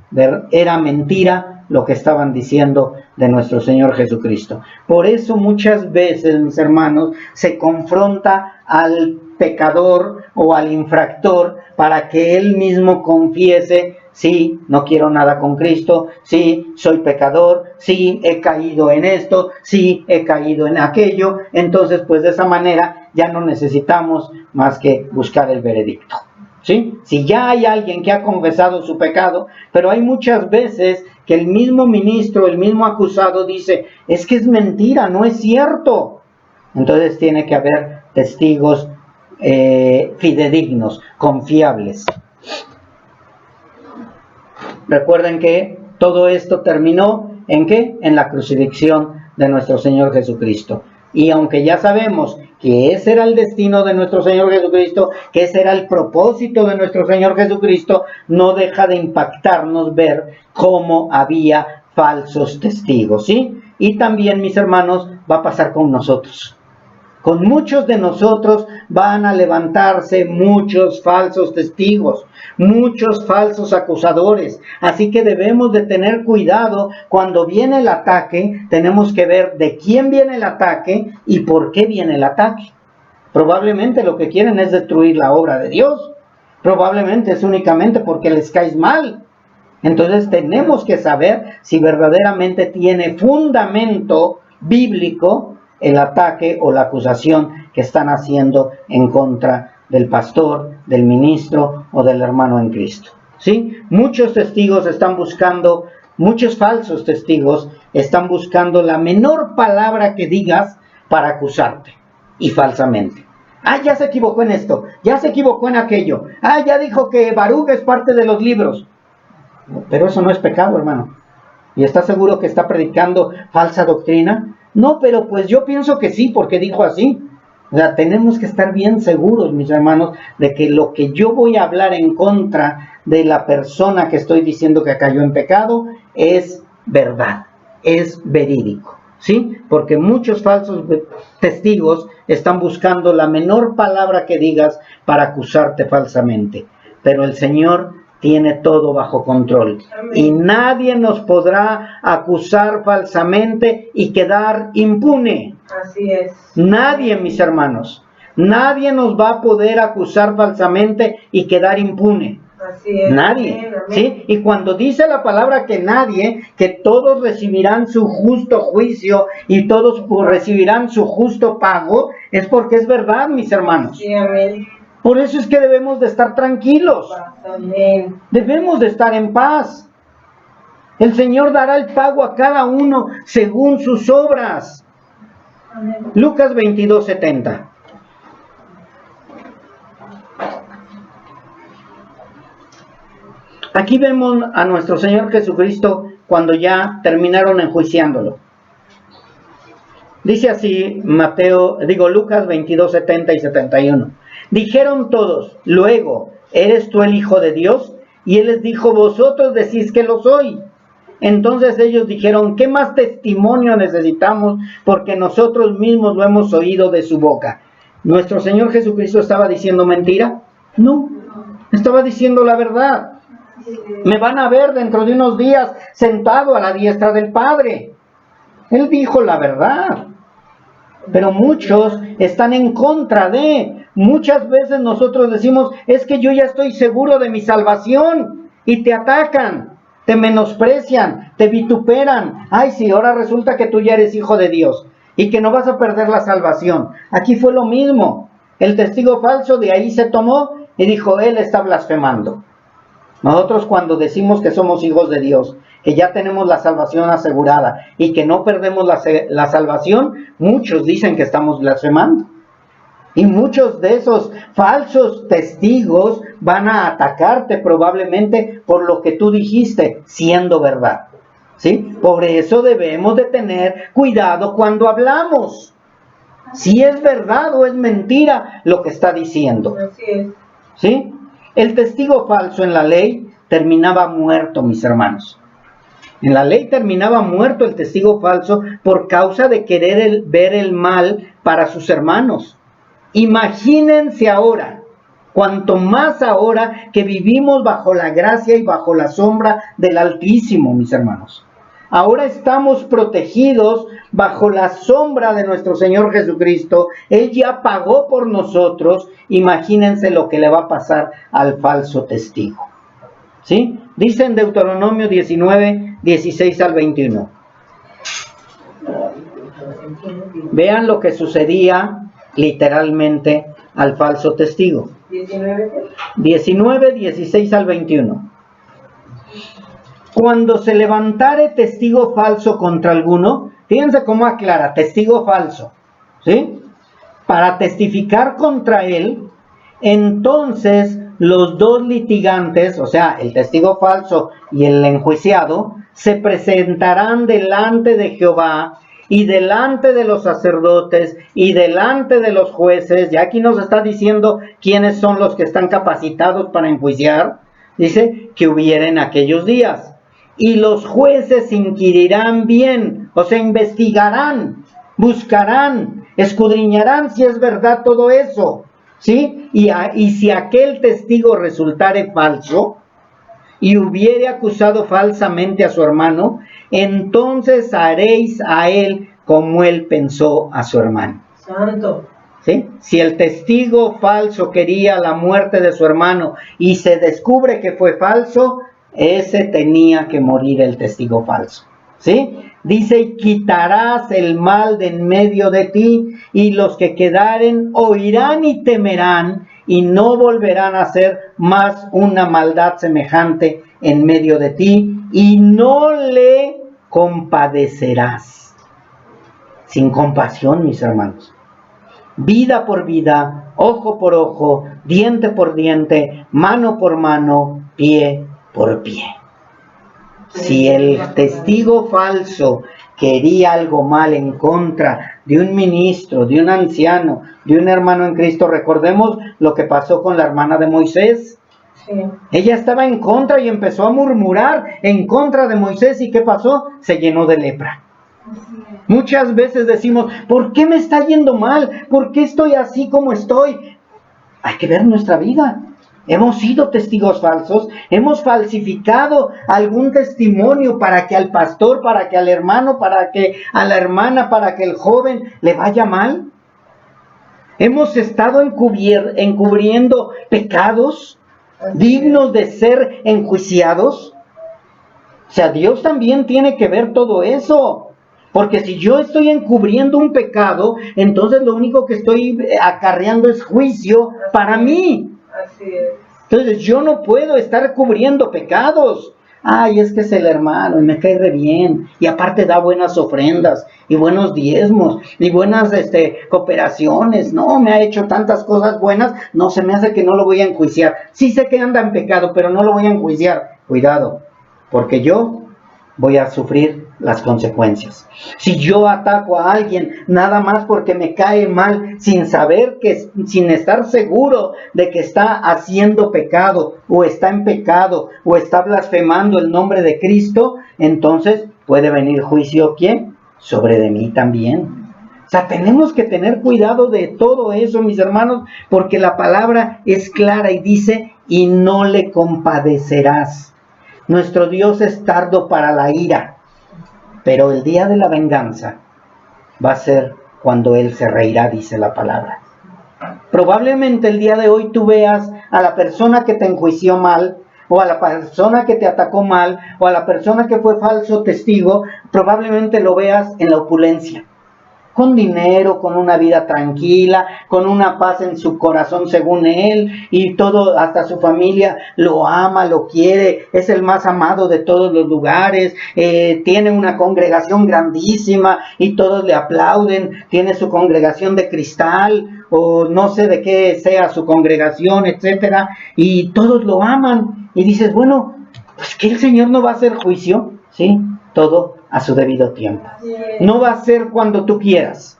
[SPEAKER 1] mentira lo que estaban diciendo de nuestro Señor Jesucristo. Por eso muchas veces, mis hermanos, se confronta al pecador o al infractor para que él mismo confiese, sí, no quiero nada con Cristo, sí, soy pecador, sí, he caído en esto, sí, he caído en aquello. Entonces, pues de esa manera ya no necesitamos más que buscar el veredicto. ¿Sí? Si ya hay alguien que ha confesado su pecado, pero hay muchas veces que el mismo ministro, el mismo acusado dice, es que es mentira, no es cierto. Entonces tiene que haber testigos fidedignos, confiables. Recuerden que todo esto terminó ¿en qué? En la crucifixión de nuestro Señor Jesucristo. Y aunque ya sabemos que ese era el destino de nuestro Señor Jesucristo, que ese era el propósito de nuestro Señor Jesucristo, no deja de impactarnos ver cómo había falsos testigos, ¿sí? Y también, mis hermanos, va a pasar con nosotros. Con muchos de nosotros van a levantarse muchos falsos testigos, muchos falsos acusadores. Así que debemos de tener cuidado cuando viene el ataque. Tenemos que ver de quién viene el ataque y por qué viene el ataque. Probablemente lo que quieren es destruir la obra de Dios. Probablemente es únicamente porque les caes mal. Entonces tenemos que saber si verdaderamente tiene fundamento bíblico el ataque o la acusación que están haciendo en contra del pastor, del ministro o del hermano en Cristo. ¿Sí? Muchos testigos están buscando, muchos falsos testigos están buscando la menor palabra que digas para acusarte, y falsamente. Ah, ya se equivocó en esto, ya se equivocó en aquello, ah, ya dijo que Baruch es parte de los libros. Pero eso no es pecado, hermano. ¿Y está seguro que está predicando falsa doctrina? No, pero pues yo pienso que sí, porque dijo así. O sea, tenemos que estar bien seguros, mis hermanos, de que lo que yo voy a hablar en contra de la persona que estoy diciendo que cayó en pecado es verdad, es verídico, ¿sí? Porque muchos falsos testigos están buscando la menor palabra que digas para acusarte falsamente. Pero el Señor tiene todo bajo control. Amén. Y nadie nos podrá acusar falsamente y quedar impune.
[SPEAKER 2] Así es.
[SPEAKER 1] Nadie, mis hermanos. Nadie nos va a poder acusar falsamente y quedar impune.
[SPEAKER 2] Así es.
[SPEAKER 1] Nadie.
[SPEAKER 2] Amén, amén.
[SPEAKER 1] ¿Sí? Y cuando dice la palabra que nadie, que todos recibirán su justo juicio y todos recibirán su justo pago, es porque es verdad, mis hermanos.
[SPEAKER 2] Sí, amén.
[SPEAKER 1] Por eso es que debemos de estar tranquilos.
[SPEAKER 2] Amén.
[SPEAKER 1] Debemos de estar en paz. El Señor dará el pago a cada uno según sus obras.
[SPEAKER 2] Amén.
[SPEAKER 1] Lucas 22:70. Aquí vemos a nuestro Señor Jesucristo cuando ya terminaron enjuiciándolo. Dice así Lucas 22:70 y 71. Dijeron todos, luego, ¿eres tú el Hijo de Dios? Y él les dijo, vosotros decís que lo soy. Entonces ellos dijeron, ¿qué más testimonio necesitamos? Porque nosotros mismos lo hemos oído de su boca. ¿Nuestro Señor Jesucristo estaba diciendo mentira? No, estaba diciendo la verdad. Me van a ver dentro de unos días sentado a la diestra del Padre. Él dijo la verdad. Pero muchos están en contra de. Muchas veces nosotros decimos, es que yo ya estoy seguro de mi salvación. Y te atacan, te menosprecian, te vituperan. Ay, sí, ahora resulta que tú ya eres hijo de Dios y que no vas a perder la salvación. Aquí fue lo mismo. El testigo falso de ahí se tomó y dijo, él está blasfemando. Nosotros cuando decimos que somos hijos de Dios, que ya tenemos la salvación asegurada y que no perdemos la salvación, muchos dicen que estamos blasfemando. Y muchos de esos falsos testigos van a atacarte probablemente por lo que tú dijiste, siendo verdad. ¿Sí? Por eso debemos de tener cuidado cuando hablamos. Si es verdad o es mentira lo que está diciendo.
[SPEAKER 2] Así es.
[SPEAKER 1] ¿Sí? El testigo falso en la ley terminaba muerto, mis hermanos. En la ley terminaba muerto el testigo falso por causa de querer ver el mal para sus hermanos. Imagínense ahora, cuanto más ahora que vivimos bajo la gracia y bajo la sombra del Altísimo, mis hermanos. Ahora estamos protegidos bajo la sombra de nuestro Señor Jesucristo. Él ya pagó por nosotros. Imagínense lo que le va a pasar al falso testigo. ¿Sí? Dice en Deuteronomio 19, 16 al 21. Vean lo que sucedía literalmente al falso testigo. 19, 16 al 21. Cuando se levantare testigo falso contra alguno, fíjense cómo aclara, testigo falso, ¿sí? Para testificar contra él, entonces los dos litigantes, o sea, el testigo falso y el enjuiciado, se presentarán delante de Jehová y delante de los sacerdotes y delante de los jueces. Ya aquí nos está diciendo quiénes son los que están capacitados para enjuiciar. Dice que hubiera en aquellos días. Y los jueces inquirirán bien, o sea, investigarán, buscarán, escudriñarán si es verdad todo eso, ¿sí? Y si aquel testigo resultare falso y hubiere acusado falsamente a su hermano, entonces haréis a él como él pensó a su hermano.
[SPEAKER 2] Santo.
[SPEAKER 1] ¿Sí? Si el testigo falso quería la muerte de su hermano y se descubre que fue falso, ese tenía que morir, el testigo falso. ¿Sí? Dice, y quitarás el mal de en medio de ti, y los que quedaren oirán y temerán, y no volverán a hacer más una maldad semejante en medio de ti, y no le compadecerás. Sin compasión, mis hermanos. Vida por vida, ojo por ojo, diente por diente, mano por mano, pie por pie. Si el testigo falso quería algo mal en contra de un ministro, de un anciano, de un hermano en Cristo, recordemos lo que pasó con la hermana de Moisés.
[SPEAKER 2] Sí.
[SPEAKER 1] Ella estaba en contra y empezó a murmurar en contra de Moisés. ¿Y qué pasó? Se llenó de lepra. Muchas veces decimos, ¿por qué me está yendo mal? ¿Por qué estoy así como estoy? Hay que ver nuestra vida. Hemos sido testigos falsos, hemos falsificado algún testimonio para que al pastor, para que al hermano, para que a la hermana, para que el joven le vaya mal. Hemos estado encubriendo pecados dignos de ser enjuiciados. O sea, Dios también tiene que ver todo eso. Porque si yo estoy encubriendo un pecado, entonces lo único que estoy acarreando es juicio para mí.
[SPEAKER 2] Así es.
[SPEAKER 1] Entonces yo no puedo estar cubriendo pecados. Ay, es que es el hermano y me cae re bien. Y aparte da buenas ofrendas y buenos diezmos y buenas cooperaciones. No, me ha hecho tantas cosas buenas. No, se me hace que no lo voy a enjuiciar. Sí sé que anda en pecado, pero no lo voy a enjuiciar. Cuidado, porque yo voy a sufrir las consecuencias. Si yo ataco a alguien nada más porque me cae mal, sin saber sin estar seguro de que está haciendo pecado, o está en pecado, o está blasfemando el nombre de Cristo, entonces puede venir juicio, ¿quién? Sobre de mí también. O sea, tenemos que tener cuidado de todo eso, mis hermanos, porque la palabra es clara y dice, y no le compadecerás. Nuestro Dios es tardo para la ira, pero el día de la venganza va a ser cuando Él se reirá, dice la palabra. Probablemente el día de hoy tú veas a la persona que te enjuició mal, o a la persona que te atacó mal, o a la persona que fue falso testigo, probablemente lo veas en la opulencia. Con dinero, con una vida tranquila, con una paz en su corazón según él, y todo, hasta su familia lo ama, lo quiere, es el más amado de todos los lugares, tiene una congregación grandísima y todos le aplauden, tiene su congregación de cristal, o no sé de qué sea su congregación, etcétera, y todos lo aman, y dices, bueno, pues que el Señor no va a hacer juicio, ¿sí? Todo a su debido tiempo. No va a ser cuando tú quieras.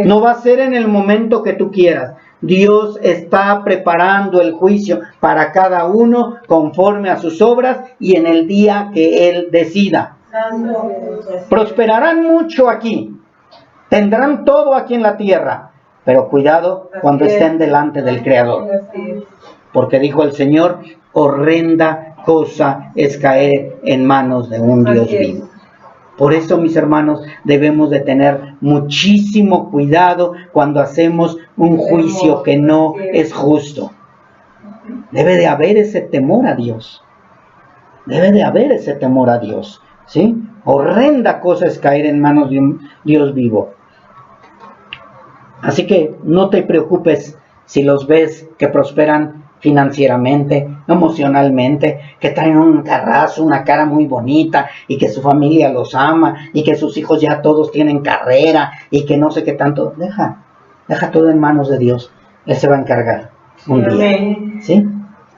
[SPEAKER 1] No va a ser en el momento que tú quieras. Dios está preparando el juicio para cada uno conforme a sus obras y en el día que Él decida. Prosperarán mucho aquí. Tendrán todo aquí en la tierra. Pero cuidado cuando estén delante del Creador. Porque dijo el Señor, horrenda cosa es caer en manos de un Dios vivo. Por eso, mis hermanos, debemos de tener muchísimo cuidado cuando hacemos un juicio que no es justo. Debe de haber ese temor a Dios. Debe de haber ese temor a Dios, ¿sí? Horrenda cosa es caer en manos de un Dios vivo. Así que no te preocupes si los ves que prosperan financieramente, emocionalmente, que traen un carrazo, una cara muy bonita y que su familia los ama y que sus hijos ya todos tienen carrera y que no sé qué tanto. Deja todo en manos de Dios. Él se va a encargar un día, ¿sí?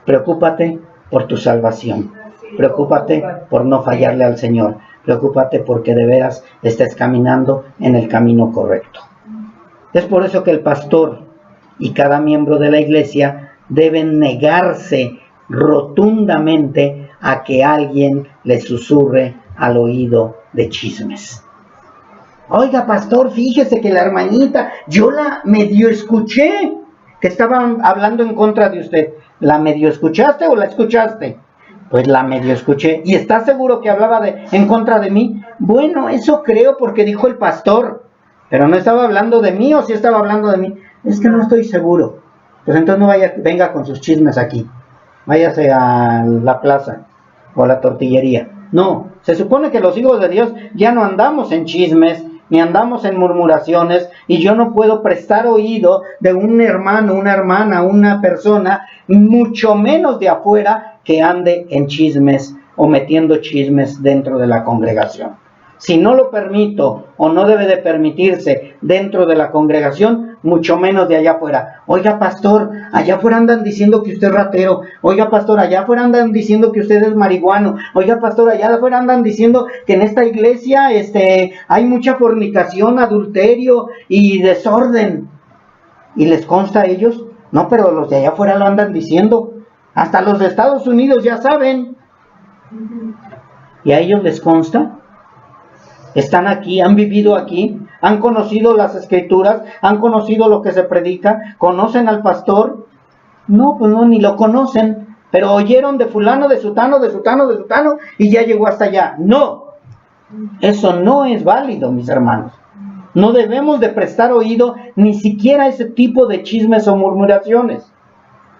[SPEAKER 1] Preocúpate por tu salvación. Preocúpate por no fallarle al Señor. Preocúpate porque de veras estés caminando en el camino correcto. Es por eso que el pastor y cada miembro de la iglesia deben negarse rotundamente a que alguien les susurre al oído de chismes. Oiga, pastor, fíjese que la hermanita, yo la medio escuché que estaban hablando en contra de usted. ¿La medio escuchaste o la escuchaste? Pues la medio escuché. ¿Y estás seguro que hablaba en contra de mí? Bueno, eso creo porque dijo el pastor. Pero no estaba hablando de mí, o sí estaba hablando de mí. Es que no estoy seguro. Pues entonces no venga con sus chismes aquí. Váyase a la plaza o a la tortillería. No, se supone que los hijos de Dios ya no andamos en chismes, ni andamos en murmuraciones, y yo no puedo prestar oído de un hermano, una hermana, una persona, mucho menos de afuera, que ande en chismes o metiendo chismes dentro de la congregación. Si no lo permito o no debe de permitirse dentro de la congregación, mucho menos de allá afuera. Oiga, pastor, allá afuera andan diciendo que usted es ratero. Oiga, pastor, allá afuera andan diciendo que usted es marihuano. Oiga, pastor, allá afuera andan diciendo que en esta iglesia hay mucha fornicación, adulterio y desorden. ¿Y les consta a ellos? No, pero los de allá afuera lo andan diciendo. Hasta los de Estados Unidos ya saben. ¿Y a ellos les consta? Están aquí, han vivido aquí, han conocido las escrituras, han conocido lo que se predica, conocen al pastor. No, pues no, ni lo conocen, pero oyeron de fulano, de sutano, de sutano, de sutano, y ya llegó hasta allá. No, eso no es válido, mis hermanos. No debemos de prestar oído ni siquiera a ese tipo de chismes o murmuraciones,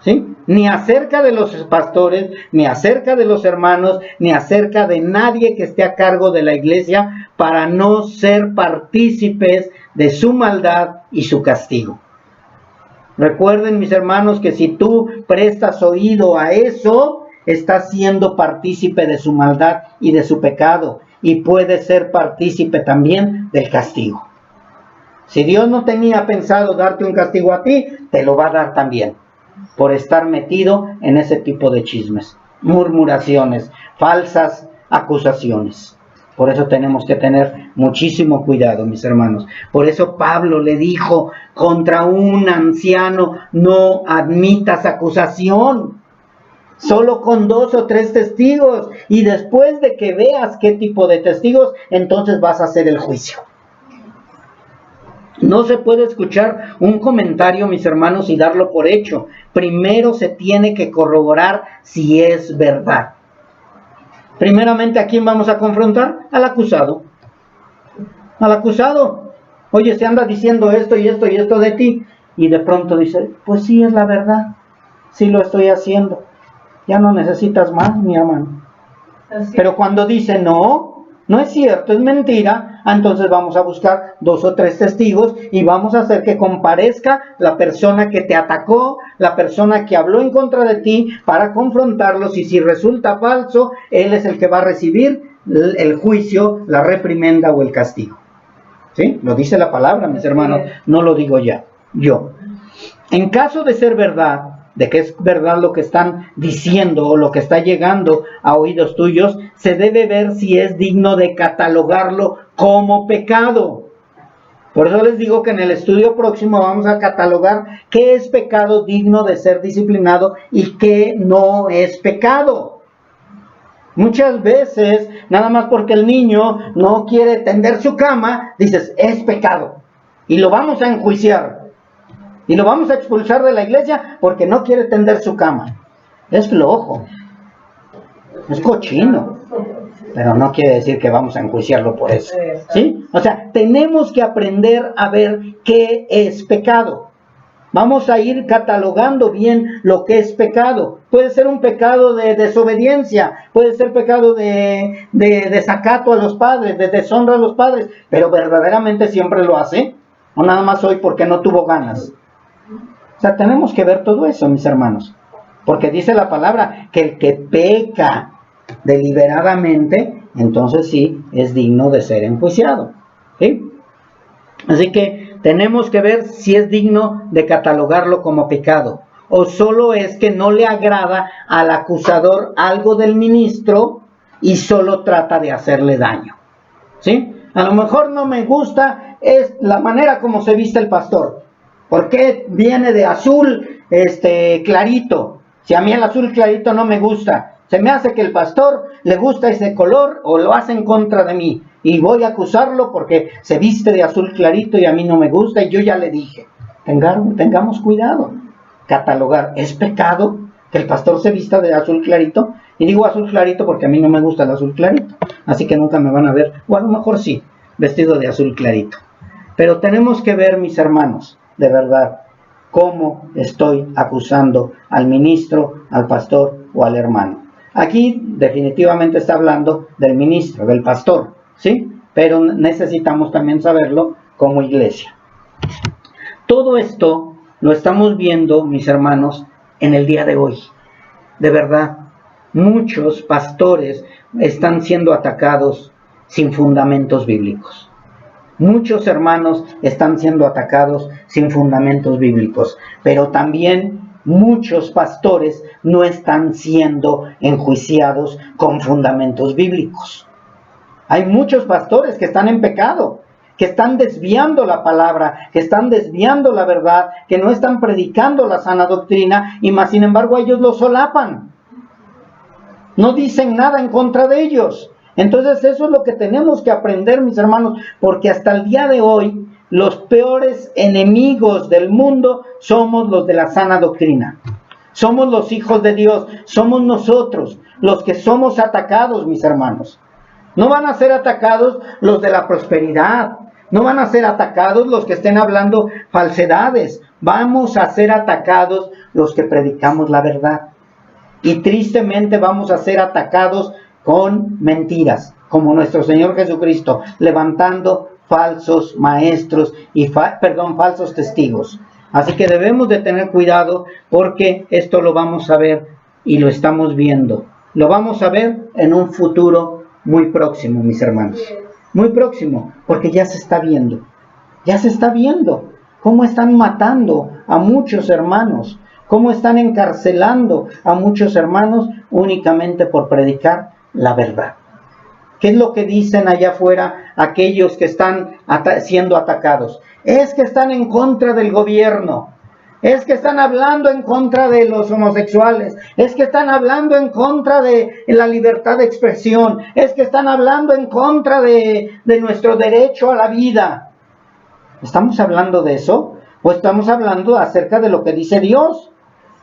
[SPEAKER 1] ¿sí? Ni acerca de los pastores, ni acerca de los hermanos, ni acerca de nadie que esté a cargo de la iglesia, para no ser partícipes de su maldad y su castigo. Recuerden, mis hermanos, que si tú prestas oído a eso, estás siendo partícipe de su maldad y de su pecado, y puedes ser partícipe también del castigo. Si Dios no tenía pensado darte un castigo a ti, te lo va a dar también, por estar metido en ese tipo de chismes, murmuraciones, falsas acusaciones. Por eso tenemos que tener muchísimo cuidado, mis hermanos. Por eso Pablo le dijo, contra un anciano no admitas acusación, solo con 2 o 3 testigos, y después de que veas qué tipo de testigos, entonces vas a hacer el juicio. No se puede escuchar un comentario, mis hermanos, y darlo por hecho. Primero se tiene que corroborar si es verdad. Primeramente, ¿a quién vamos a confrontar? Al acusado. Al acusado. Oye, se anda diciendo esto y esto y esto de ti. Y de pronto dice, pues sí, es la verdad. Sí lo estoy haciendo. Ya no necesitas más, mi hermano. Pero cuando dice no, no es cierto, es mentira, entonces vamos a buscar 2 o 3 testigos y vamos a hacer que comparezca la persona que te atacó, la persona que habló en contra de ti, para confrontarlos, y si resulta falso, él es el que va a recibir el juicio, la reprimenda o el castigo. ¿Sí? Lo dice la palabra, mis hermanos, no lo digo yo. En caso de ser verdad, de que es verdad lo que están diciendo o lo que está llegando a oídos tuyos, se debe ver si es digno de catalogarlo como pecado. Por eso les digo que en el estudio próximo vamos a catalogar qué es pecado digno de ser disciplinado y qué no es pecado. Muchas veces, nada más porque el niño no quiere tender su cama, dices, es pecado, y lo vamos a enjuiciar. Y lo vamos a expulsar de la iglesia porque no quiere tender su cama. Es flojo. Es cochino. Pero no quiere decir que vamos a enjuiciarlo por eso. ¿Sí? O sea, tenemos que aprender a ver qué es pecado. Vamos a ir catalogando bien lo que es pecado. Puede ser un pecado de desobediencia, puede ser pecado de desacato a los padres, de deshonra a los padres, pero verdaderamente siempre lo hace, o nada más hoy porque no tuvo ganas. O sea, tenemos que ver todo eso, mis hermanos, porque dice la palabra que el que peca deliberadamente, entonces sí es digno de ser enjuiciado, ¿sí? Así que tenemos que ver si es digno de catalogarlo como pecado, o solo es que no le agrada al acusador algo del ministro y solo trata de hacerle daño, ¿sí? A lo mejor no me gusta es la manera como se viste el pastor. ¿Por qué viene de azul clarito? Si a mí el azul clarito no me gusta, se me hace que el pastor le gusta ese color o lo hace en contra de mí. Y voy a acusarlo porque se viste de azul clarito y a mí no me gusta, y yo ya le dije. Tengamos cuidado. Catalogar, ¿es pecado que el pastor se vista de azul clarito? Y digo azul clarito porque a mí no me gusta el azul clarito. Así que nunca me van a ver, o a lo mejor sí, vestido de azul clarito. Pero tenemos que ver, mis hermanos, de verdad, cómo estoy acusando al ministro, al pastor o al hermano. Aquí definitivamente está hablando del ministro, del pastor, ¿sí? Pero necesitamos también saberlo como iglesia. Todo esto lo estamos viendo, mis hermanos, en el día de hoy. De verdad, muchos pastores están siendo atacados sin fundamentos bíblicos. Muchos hermanos están siendo atacados sin fundamentos bíblicos, pero también muchos pastores no están siendo enjuiciados con fundamentos bíblicos. Hay muchos pastores que están en pecado, que están desviando la palabra, que están desviando la verdad, que no están predicando la sana doctrina, y más sin embargo ellos lo solapan. No dicen nada en contra de ellos. Entonces eso es lo que tenemos que aprender, mis hermanos, porque hasta el día de hoy los peores enemigos del mundo somos los de la sana doctrina. Somos los hijos de Dios, somos nosotros los que somos atacados, mis hermanos. No van a ser atacados los de la prosperidad, no van a ser atacados los que estén hablando falsedades. Vamos a ser atacados los que predicamos la verdad. Y tristemente vamos a ser atacados con mentiras, como nuestro Señor Jesucristo, levantando falsos maestros y falsos testigos. Así que debemos de tener cuidado, porque esto lo vamos a ver y lo estamos viendo. Lo vamos a ver en un futuro muy próximo, mis hermanos. Muy próximo, porque ya se está viendo. Ya se está viendo cómo están matando a muchos hermanos, cómo están encarcelando a muchos hermanos únicamente por predicar la verdad. ¿Qué es lo que dicen allá afuera aquellos que están siendo atacados? Es que están en contra del gobierno, es que están hablando en contra de los homosexuales, es que están hablando en contra de la libertad de expresión, es que están hablando en contra de nuestro derecho a la vida. ¿Estamos hablando de eso? ¿O estamos hablando acerca de lo que dice Dios?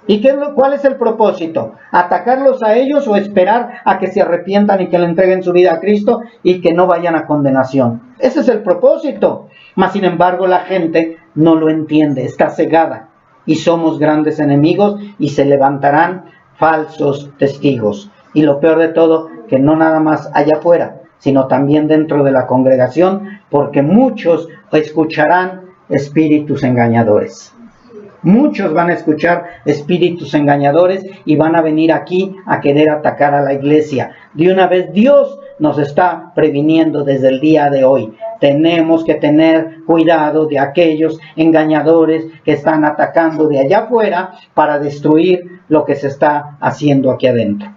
[SPEAKER 1] ¿Y cuál es el propósito? ¿Atacarlos a ellos o esperar a que se arrepientan y que le entreguen su vida a Cristo y que no vayan a condenación? Ese es el propósito. Mas sin embargo la gente no lo entiende, está cegada, y somos grandes enemigos y se levantarán falsos testigos. Y lo peor de todo, que no nada más allá afuera, sino también dentro de la congregación, porque muchos escucharán espíritus engañadores. Muchos van a escuchar espíritus engañadores y van a venir aquí a querer atacar a la iglesia. De una vez Dios nos está previniendo desde el día de hoy. Tenemos que tener cuidado de aquellos engañadores que están atacando de allá afuera para destruir lo que se está haciendo aquí adentro.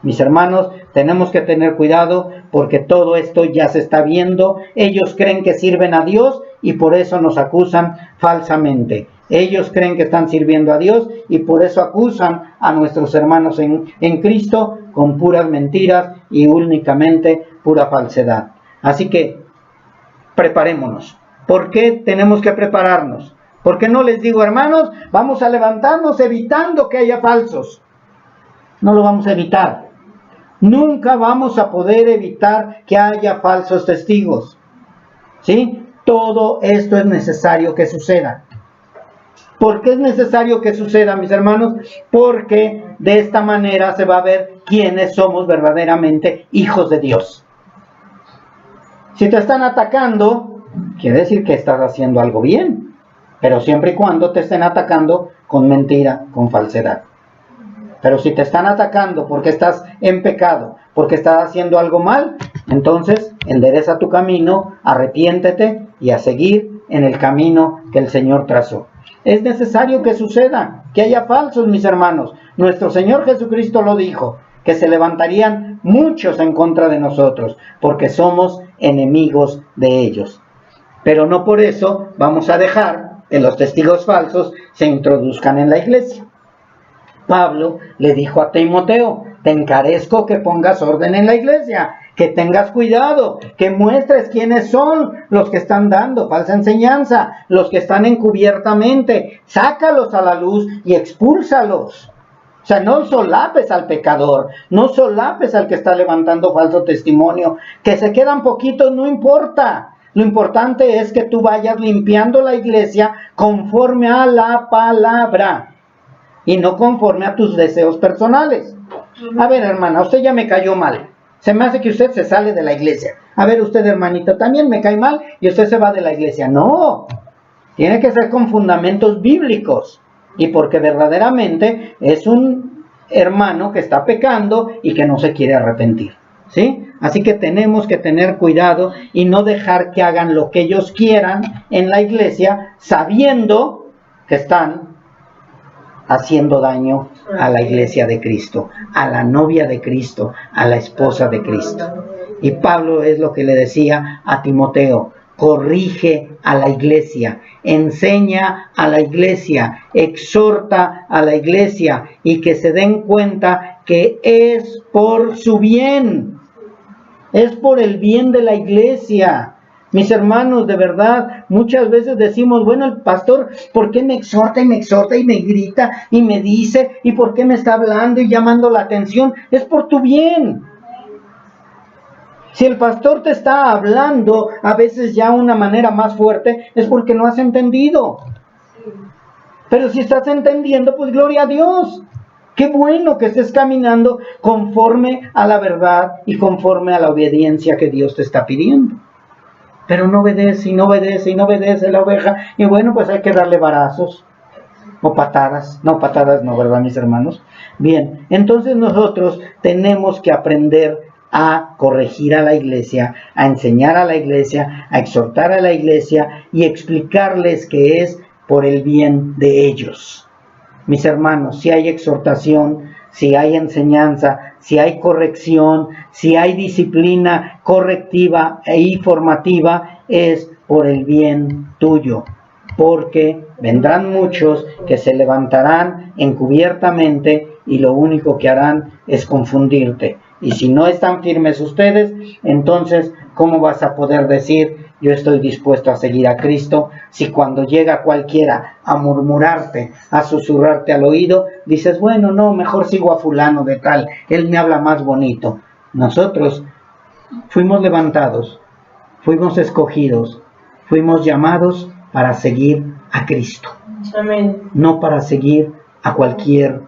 [SPEAKER 1] Mis hermanos, tenemos que tener cuidado porque todo esto ya se está viendo. Ellos creen que sirven a Dios y por eso nos acusan falsamente. Ellos creen que están sirviendo a Dios y por eso acusan a nuestros hermanos en Cristo con puras mentiras y únicamente pura falsedad. Así que preparémonos. ¿Por qué tenemos que prepararnos? ¿Por qué no les digo, hermanos, vamos a levantarnos evitando que haya falsos? No lo vamos a evitar. Nunca vamos a poder evitar que haya falsos testigos. ¿Sí? Todo esto es necesario que suceda. ¿Por qué es necesario que suceda, mis hermanos? Porque de esta manera se va a ver quiénes somos verdaderamente hijos de Dios. Si te están atacando, quiere decir que estás haciendo algo bien, pero siempre y cuando te estén atacando con mentira, con falsedad. Pero si te están atacando porque estás en pecado, porque estás haciendo algo mal, entonces endereza tu camino, arrepiéntete y a seguir en el camino que el Señor trazó. Es necesario que suceda, que haya falsos, mis hermanos. Nuestro Señor Jesucristo lo dijo, que se levantarían muchos en contra de nosotros, porque somos enemigos de ellos. Pero no por eso vamos a dejar que los testigos falsos se introduzcan en la iglesia. Pablo le dijo a Timoteo, te encarezco que pongas orden en la iglesia, que tengas cuidado, que muestres quiénes son los que están dando falsa enseñanza, los que están encubiertamente, sácalos a la luz y expúlsalos. O sea, no solapes al pecador, no solapes al que está levantando falso testimonio, que se quedan poquitos, no importa. Lo importante es que tú vayas limpiando la iglesia conforme a la palabra y no conforme a tus deseos personales. A ver, hermana, usted ya me cayó mal. Se me hace que usted se sale de la iglesia. A ver, usted, hermanito, también me cae mal y usted se va de la iglesia. No, tiene que ser con fundamentos bíblicos y porque verdaderamente es un hermano que está pecando y que no se quiere arrepentir. ¿sí? Así que tenemos que tener cuidado y no dejar que hagan lo que ellos quieran en la iglesia, sabiendo que están haciendo daño a la iglesia de Cristo, a la novia de Cristo, a la esposa de Cristo. Y Pablo es lo que le decía a Timoteo: corrige a la iglesia, enseña a la iglesia, exhorta a la iglesia, y que se den cuenta que es por su bien, es por el bien de la iglesia. Mis hermanos, de verdad, muchas veces decimos, bueno, el pastor, ¿por qué me exhorta y me grita y me dice? ¿Y por qué me está hablando y llamando la atención? Es por tu bien. Si el pastor te está hablando a veces ya de una manera más fuerte, es porque no has entendido. Pero si estás entendiendo, pues gloria a Dios. Qué bueno que estés caminando conforme a la verdad y conforme a la obediencia que Dios te está pidiendo. Pero no obedece y no obedece y no obedece la oveja. Y bueno, pues hay que darle varazos o patadas. No, patadas no, ¿verdad, mis hermanos? Bien, entonces nosotros tenemos que aprender a corregir a la iglesia, a enseñar a la iglesia, a exhortar a la iglesia y explicarles que es por el bien de ellos. Mis hermanos, si hay exhortación, si hay enseñanza, si hay corrección, si hay disciplina correctiva y formativa, es por el bien tuyo. Porque vendrán muchos que se levantarán encubiertamente y lo único que harán es confundirte. Y si no están firmes ustedes, entonces, ¿cómo vas a poder decir, yo estoy dispuesto a seguir a Cristo? Si cuando llega cualquiera a murmurarte, a susurrarte al oído, dices, bueno, no, mejor sigo a fulano de tal, él me habla más bonito. Nosotros fuimos levantados, fuimos escogidos, fuimos llamados para seguir a Cristo.
[SPEAKER 2] Amén.
[SPEAKER 1] No para seguir a cualquier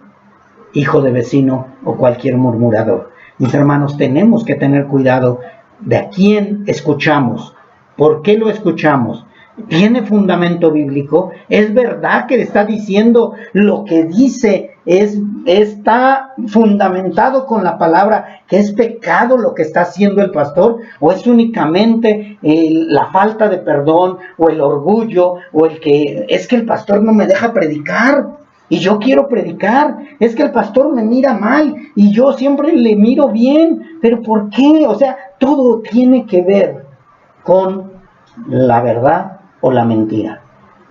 [SPEAKER 1] hijo de vecino o cualquier murmurador. Mis hermanos, tenemos que tener cuidado de a quién escuchamos. ¿Por qué lo escuchamos? ¿Tiene fundamento bíblico? ¿Es verdad que está diciendo lo que dice? ¿Está fundamentado con la palabra que es pecado lo que está haciendo el pastor? ¿O es únicamente la falta de perdón o el orgullo o el que es que el pastor no me deja predicar? Y yo quiero predicar, es que el pastor me mira mal y yo siempre le miro bien, pero ¿por qué? O sea, todo tiene que ver con la verdad o la mentira.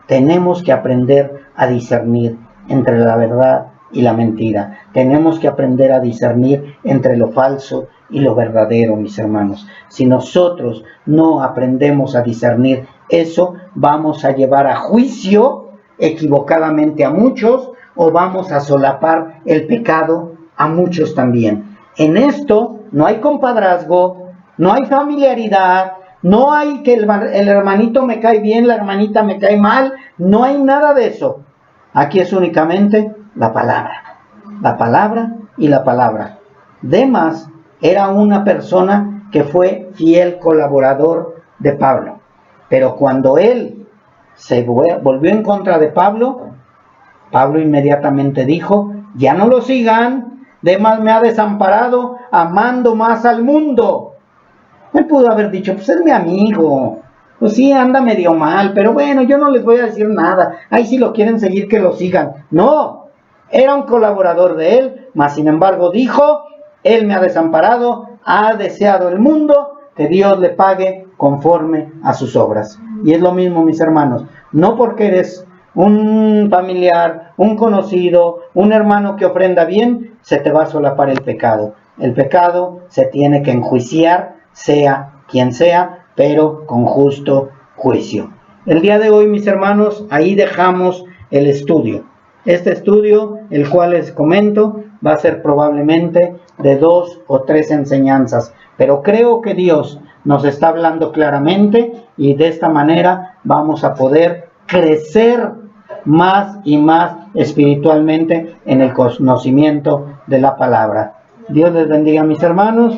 [SPEAKER 1] Tenemos que aprender a discernir entre la verdad y la mentira. Tenemos que aprender a discernir entre lo falso y lo verdadero, mis hermanos. Si nosotros no aprendemos a discernir eso, vamos a llevar a juicio equivocadamente a muchos, o vamos a solapar el pecado a muchos también. En esto no hay compadrazgo, no hay familiaridad, no hay que el hermanito me cae bien, la hermanita me cae mal, no hay nada de eso. Aquí es únicamente la palabra y la palabra. Demas era una persona que fue fiel colaborador de Pablo, pero cuando él se volvió en contra de Pablo, Pablo inmediatamente dijo, ya no lo sigan, Demas me ha desamparado amando más al mundo. Él pudo haber dicho, pues es mi amigo, pues sí, anda medio mal, pero bueno, yo no les voy a decir nada, ahí si lo quieren seguir que lo sigan. No, era un colaborador de él, mas sin embargo dijo, él me ha desamparado, ha deseado el mundo, que Dios le pague conforme a sus obras. Y es lo mismo, mis hermanos, no porque eres un familiar, un conocido, un hermano que ofrenda bien, se te va a solapar el pecado. El pecado se tiene que enjuiciar, sea quien sea, pero con justo juicio. El día de hoy, mis hermanos, ahí dejamos el estudio. Este estudio, el cual les comento, va a ser probablemente de 2 o 3 enseñanzas, pero creo que Dios nos está hablando claramente y de esta manera vamos a poder crecer más y más espiritualmente en el conocimiento de la palabra. Dios les bendiga, mis hermanos.